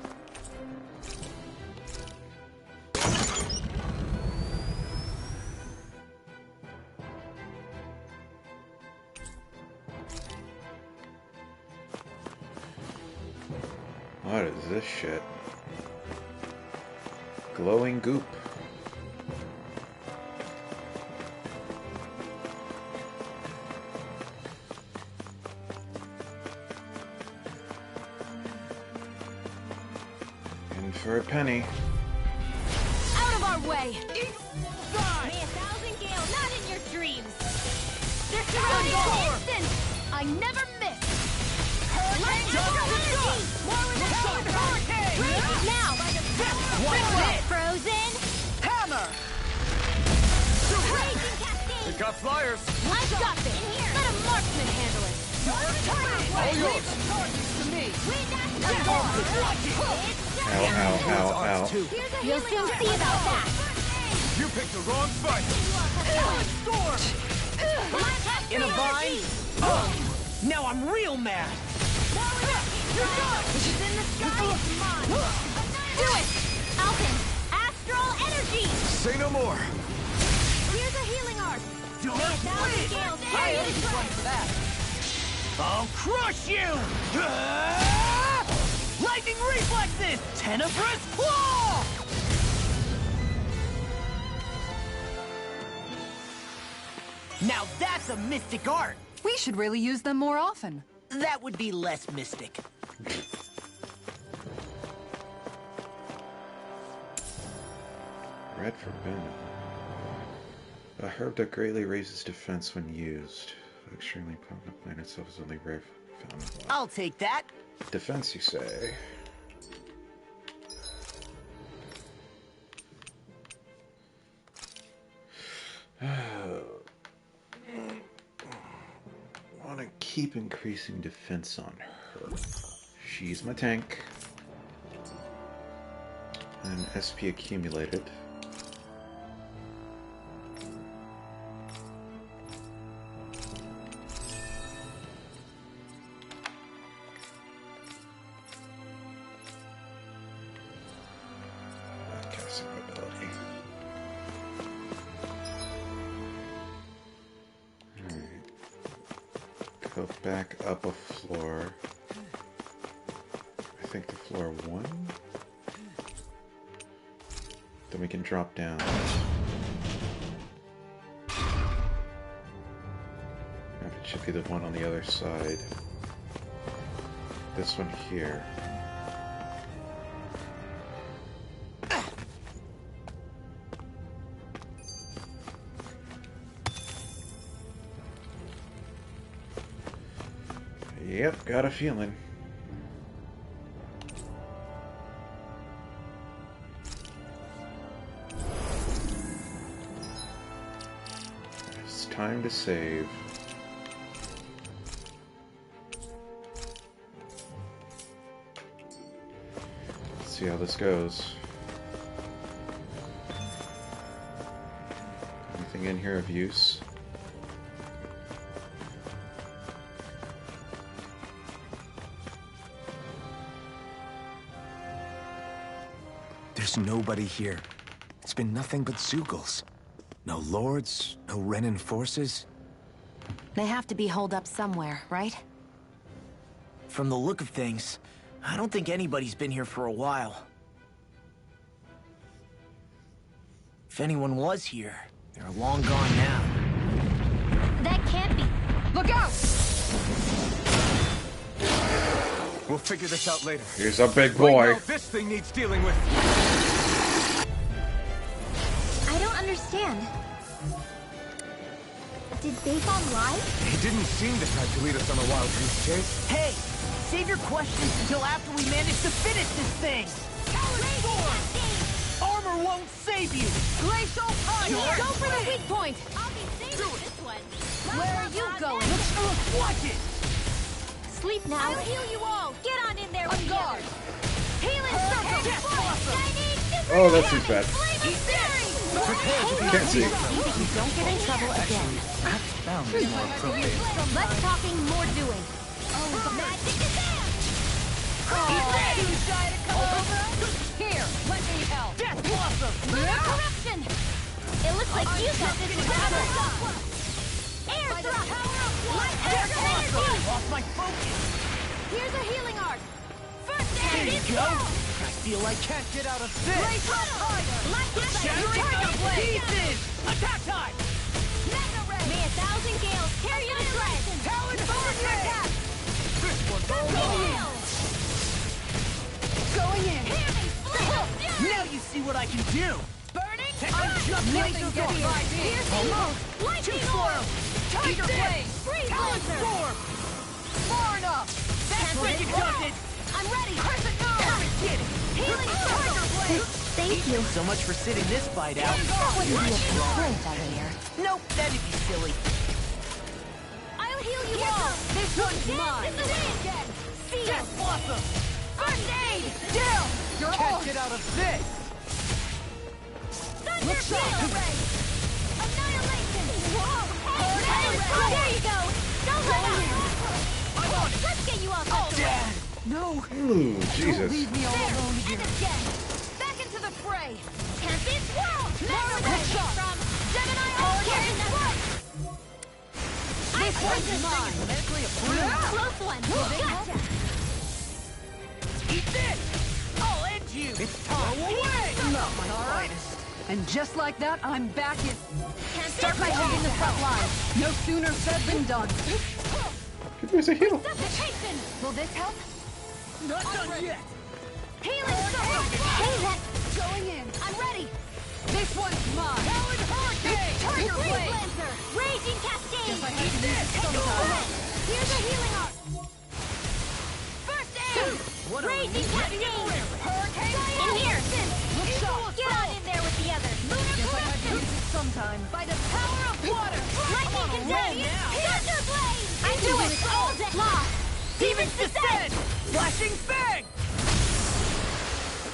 What is this shit? Glowing goop. In for a penny. Out of our way! May 1,000 gales, not in your dreams! They're surrounding in an instant! I never miss! Light Astral Energy! More with Hurricane! Now! What's Frozen! Hammer! Raging Cascade! We got flyers! I've got this! Let a marksman handle it! All yours! To me! Ow, ow, ow, ow. You'll soon see about that! You picked the wrong fight! Storm! In a vine? Now I'm real mad! You're done! Which is in the sky is mine! Do it! Alpin! Astral Energy! Say no more. Here's a healing art! May 1,000 gales I owe you one for that. I'll crush you! Lightning reflexes! Tenebrous claw! Now that's a mystic art! We should really use them more often. That would be less mystic. Red for venom. A herb that greatly raises defense when used. Extremely potent. The plant itself is only rare found. I'll take that. Defense, you say? Want to keep increasing defense on her. She's my tank. And SP accumulated. Casting ability. Alright. Go back up a floor. I think to floor 1. Then we can drop down. It should be the one on the other side. This one here. Yep, got a feeling. It's time to save. Let's see how this goes. Anything in here of use? There's nobody here. been nothing but Zeugles. No lords, no Renin forces. They have to be holed up somewhere, right? From the look of things, I don't think anybody's been here for a while. If anyone was here, they're long gone now. That can't be. Look out! We'll figure this out later. Here's a big boy. Right now, this thing needs dealing with. I don't understand. Did Bayfon lie? He didn't seem the type to lead us on a wild goose chase. Hey! Save your questions until after we manage to finish this thing! Armor won't save you! Glacial punch! Go for the weak point! I'll be saving this one. Where are you going? Watch it! Sleep now. I'll heal you all. Get on in there with guard. Healing circle. I need super Oh, that seems bad. Can't see. You don't get in trouble again. Less talking, more doing. magic is there. Too shy to come over? Here, let me help. Death blossom! Corruption. It looks like you got this covered. Air thrust. Death blossom! Lost my focus! Here's a healing arc. First There aid you is go! go. I feel I can't get out of this! Shattering Tiger pieces! Attack time! May 1,000 gales carry you to shreds. Talon Vortex! This one's all over! Going in. Now you see what I can do! Burning I'm just Nothing getting in. Almost! Lightning Too slow! Tiger Eat this! blade. Freeze Talon laser. Storm! Far enough. That's what it does it! I'm ready. Crescent Come and get it! Healing Tiger blade! Thank you. So much for sitting this fight out. Wouldn't be a complaint, I hear. Nope, that'd be silly. I'll heal you all. This one's mine. This is it again. See Death blossom! First aid. Down. You're Can't off. get out of this! Thunder field ray. Annihilation. Whoa. There you go. Don't let up. I'm on it! Let's get you all tucked away. Dad! No. Ooh, Jesus. Leave me all alone And here. again. Back into the fray. Can't be swirled. Mega ray from Gemini Orchid. This one's mine. Medically approved! Close one. Gotcha. Eat this! I'll end you! It's time! Go away! Not my finest! And just like that, I'm back in. Can't Start by holding the front line. No sooner said than done. Give me a heal. Suffocation. Will this help? Not done yet! Healing circle. Healing. Going in. I'm ready. This one's mine. Talon Hurricane! Tiger Freeze blade. Lancer! Raging cascade. Guess I have to use it sometime. Here's a healing arc. First aid. What are we Raging ready to cascade. wear? Hurricane. In here. Look sharp. Get on in there with the others. Lunar Guess I have to corruption. use it sometime. By the power of water. Lightning contagion. Thunder blade. I do it all day. Lost. Demons descend! Flashing fang!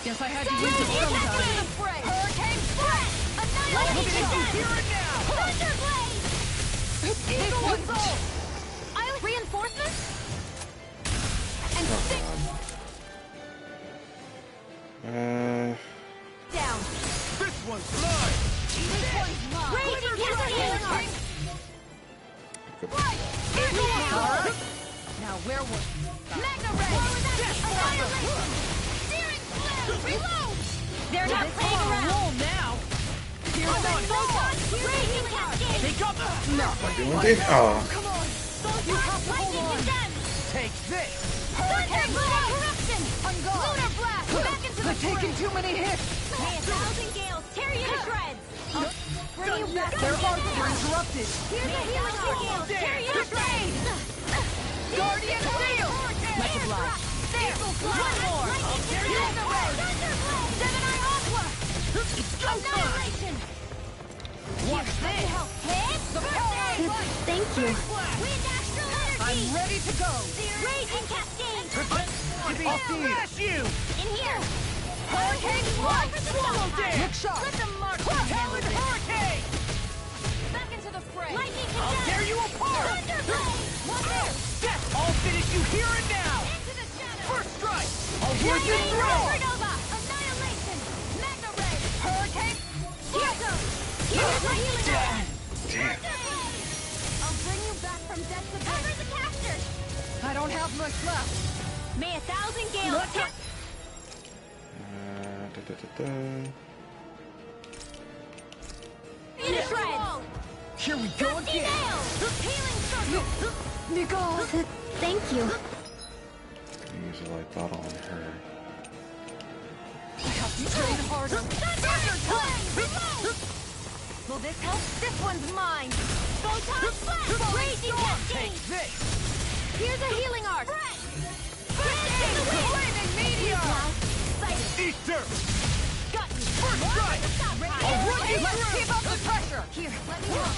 Guess I had to use it sometime. Hurricane spread. Annihilation. Here and now! Thunder blade. This one's all. I'll reinforcements. And stick down. This one's mine! This one's mine. Raging cascade. Right. Now where was... Magna ray. Annihilation. Searing flare. Reload. They're not playing around. Roll now! Here's a photon. Raging cascade. Take up! Doing it. Oh. Come on. You have to hold on. Take this! Thunder blade. Corruption. Lunar blast. Back into the They're taking too many hits. May 1,000 gales tear you to shreds. Bring you back. Their arcs are interrupted. Here's a healing arc. Tear you to shreds. Guardian Seal! Much obliged. There. One more. Here's the ray. Thunder blade. Gemini Aqua. It's go time! Annihilation. Watch this! Hit. The power. Thank you. Wind astral energy. I'm ready to go. Raging cascade. I'll smash you! In here. Hurricane strike. Swallow dance! Look sharp. Let them mark. Talon Hurricane! Back into the fray. Lightning I'll condense. tear you apart! Thunder blade. One there. Death! I'll finish you here and now! Into the shadow. First strike! I'll hear you throw! Supernova. Annihilation. Magna ray. Hurricane! Here we go again. Nicole! Thank you. Use a light bottle on her. Train harder. Will this help? This one's mine. Photon flash. Raging cascade. Take this. Here's a healing arc. Flaming meteor. Easter. Got you. First strike. I'll run you Let's through. keep up the pressure. Here, let me help.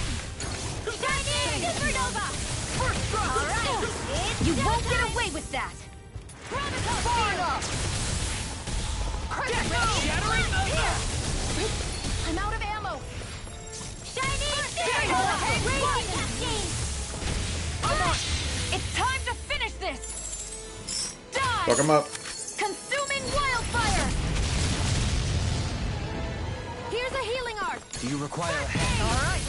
Shining supernova. First strike. All right. You won't get away with that. Far enough. Shattering Here. I'm out of ammo. Shining raging cascade. I'm on. It's time to finish this. Die. Fuck him up. Consuming wildfire. Here's a healing arc. Do you require a hand? All right.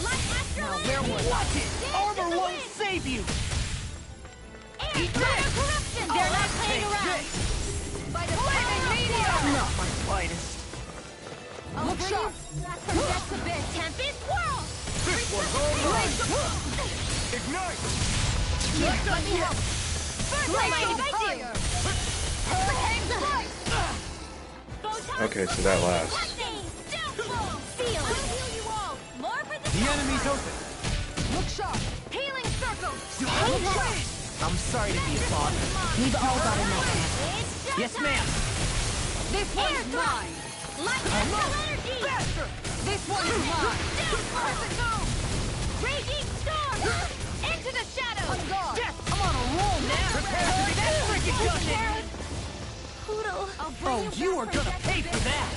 Now where was Watch it. Armor won't save you. Eat corruption. They're not playing around. By the flaming meteor. Not my finest. Look sharp. That's a bit. Tempest whirl. This one's all right. Ignite. Here, let me help. First Blade fire. Hurricane strike. Okay, so that lasts. The enemy's open. Look sharp. Healing circle. I'm sorry to be a bother. We've all got enough. Yes, ma'am. This one's mine. Light energy. Faster. This one's mine. Crescent moon. Raging storm. Into the shadows. On guard. Yes, I'm on a roll now. Prepare to be that freaking done. Poodle. Oh, you are gonna pay for that.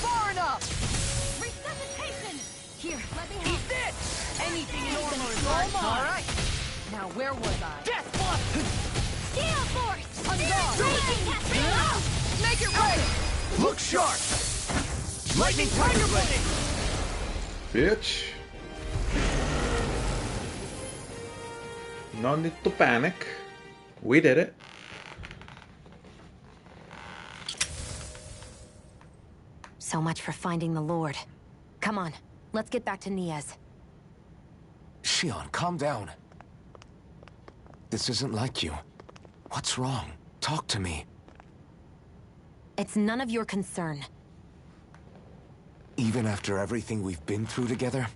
Far enough. Resuscitation. Here, let me help. Eat this. Anything in armor is all mine. All right. Now where was I? Death blast. Steel force. On guard. Raging cascade. Make it ready. Look sharp. Lightning tiger blade. Bitch. No need to panic. We did it. So much for finding the Lord. Come on, let's get back to Niaz. Shion, calm down. This isn't like you. What's wrong? Talk to me. It's none of your concern. Even after everything we've been through together?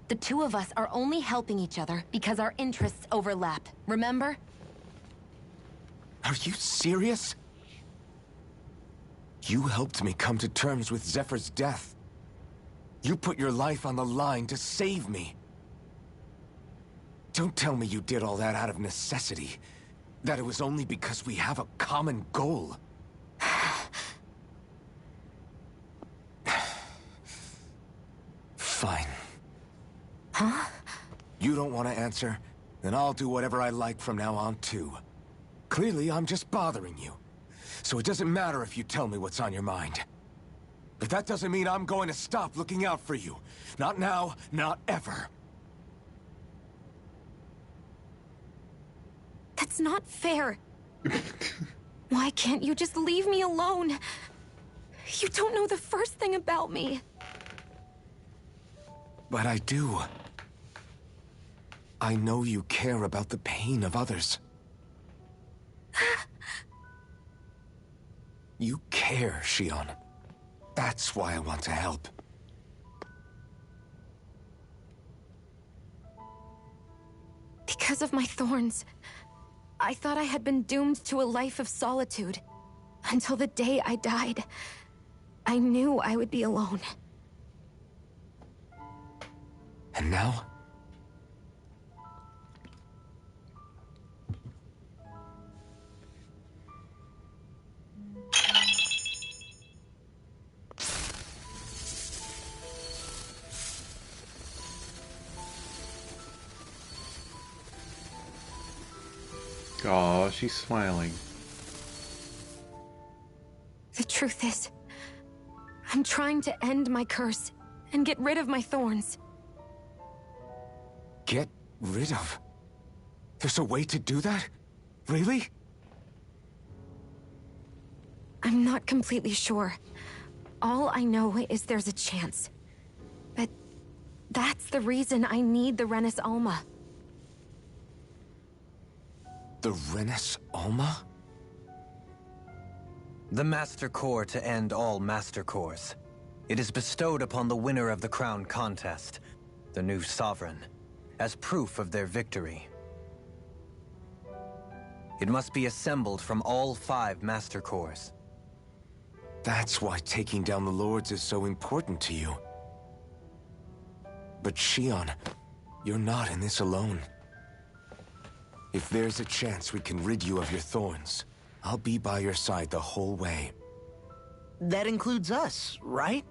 The two of us are only helping each other because our interests overlap, remember? Are you serious? You helped me come to terms with Zephyr's death. You put your life on the line to save me. Don't tell me you did all that out of necessity. That it was only because we have a common goal. Fine. Huh? You don't want to answer? Then I'll do whatever I like from now on, too. Clearly, I'm just bothering you. So it doesn't matter if you tell me what's on your mind. But that doesn't mean I'm going to stop looking out for you. Not now, not ever. That's not fair. Why can't you just leave me alone? You don't know the first thing about me. But I do. I know you care about the pain of others. You care, Shion. That's why I want to help. Because of my thorns, I thought I had been doomed to a life of solitude. Until the day I died, I knew I would be alone. And now? Aw, she's smiling. The truth is, I'm trying to end my curse and get rid of my thorns. Get rid of? There's a way to do that? Really? I'm I'm not completely sure. All I know is there's a chance. But that's the reason I need the Renis Alma. The Renis Alma? The Master Core to end all Master Cores. It is bestowed upon the winner of the Crown Contest, the new Sovereign, as proof of their victory. It must be assembled from all 5 Master Cores. That's why taking down the Lords is so important to you. But Shion, you're not in this alone. If there's a chance we can rid you of your thorns, I'll be by your side the whole way. That includes us, right?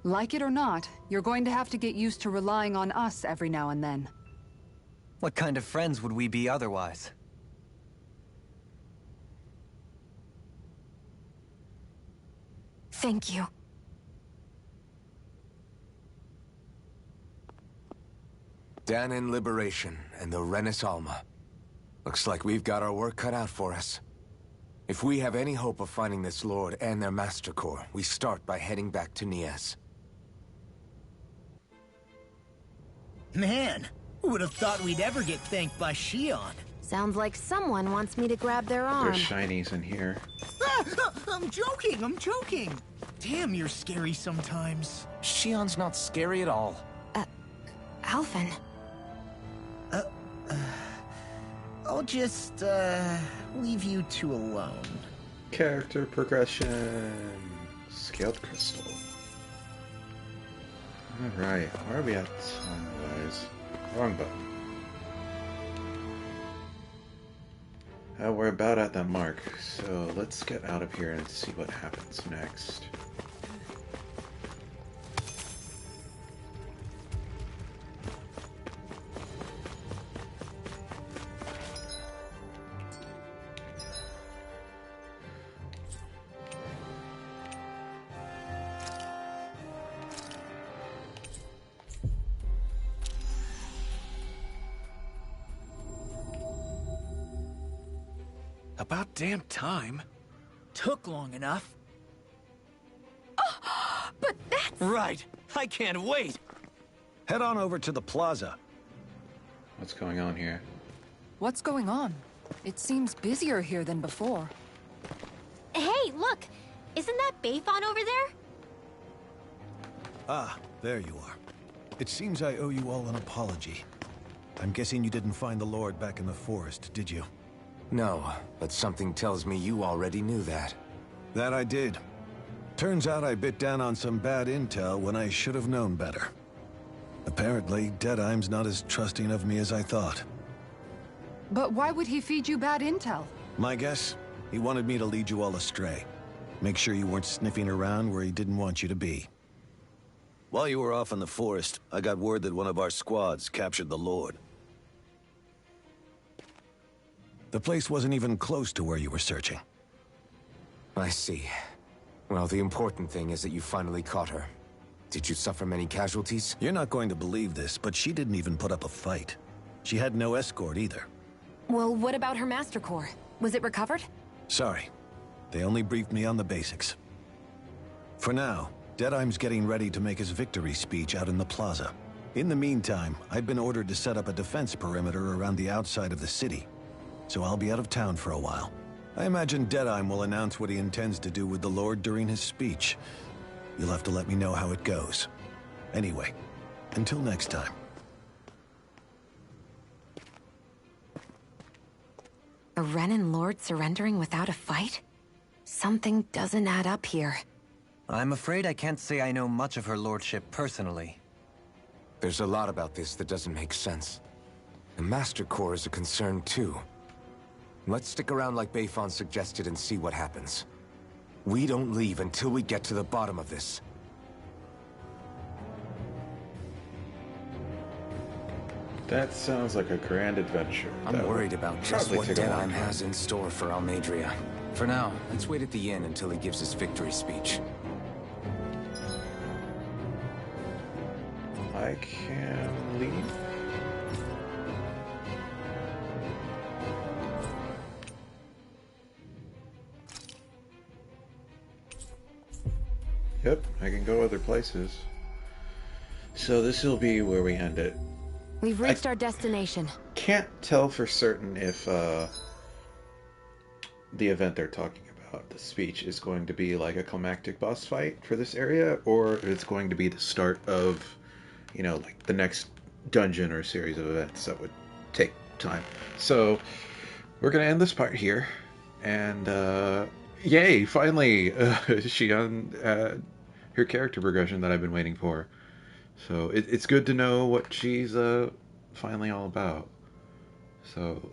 Like it or not, you're going to have to get used to relying on us every now and then. What kind of friends would we be otherwise? Thank you. Danon Liberation and the Renis Alma. Looks like we've got our work cut out for us. If we have any hope of finding this Lord and their Master Core, we start by heading back to Nies. Man, who would have thought we'd ever get thanked by Shion? Sounds like someone wants me to grab their arm. There's shinies in here. I'm joking. Damn, you're scary sometimes. Shion's not scary at all. Alphen. I'll just, leave you two alone. Character progression. Scaled crystal. Alright, where are we at time-wise? Wrong button. We're about at that mark, so let's get out of here and see what happens next. About damn time. Took long enough. But that's... Right. I can't wait. Head on over to the plaza. What's going on here? What's going on? It seems busier here than before. Hey, look! Isn't that Bayfon over there? Ah, there you are. It seems I owe you all an apology. I'm guessing you didn't find the Lord back in the forest, did you? No, but something tells me you already knew that. That I did. Turns out I bit down on some bad intel when I should have known better. Apparently, Deadeye's not as trusting of me as I thought. But why would he feed you bad intel? My guess? He wanted me to lead you all astray. Make sure you weren't sniffing around where he didn't want you to be. While you were off in the forest, I got word that one of our squads captured the Lord. The place wasn't even close to where you were searching. I see. Well, the important thing is that you finally caught her. Did you suffer many casualties? You're not going to believe this, but she didn't even put up a fight. She had no escort either. Well, what about her Master Core? Was it recovered? Sorry. They only briefed me on the basics. For now, Deadeye's getting ready to make his victory speech out in the plaza. In the meantime, I've been ordered to set up a defense perimeter around the outside of the city. So I'll be out of town for a while. I imagine Deadeye will announce what he intends to do with the Lord during his speech. You'll have to let me know how it goes. Anyway, until next time. A Renin Lord surrendering without a fight? Something doesn't add up here. I'm afraid I can't say I know much of her lordship personally. There's a lot about this that doesn't make sense. The Master Core is a concern too. Let's stick around like Bayfon suggested and see what happens. We don't leave until we get to the bottom of this. That sounds like a grand adventure. I'm worried about just what Deadeye has in store for Almadria. For now, let's wait at the inn until he gives his victory speech. I can leave. Yep, I can go other places. So this will be where we end it. We've reached our destination. Can't tell for certain if the event they're talking about, the speech, is going to be like a climactic boss fight for this area, or if it's going to be the start of, you know, like the next dungeon or series of events that would take time. So we're going to end this part here, and yay, finally, Shion had her character progression that I've been waiting for. So it's good to know what she's finally all about. So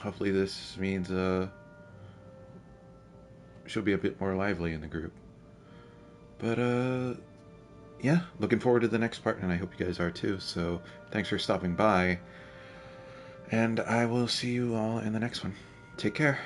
hopefully this means she'll be a bit more lively in the group. But yeah, looking forward to the next part, and I hope you guys are too. So thanks for stopping by, and I will see you all in the next one. Take care.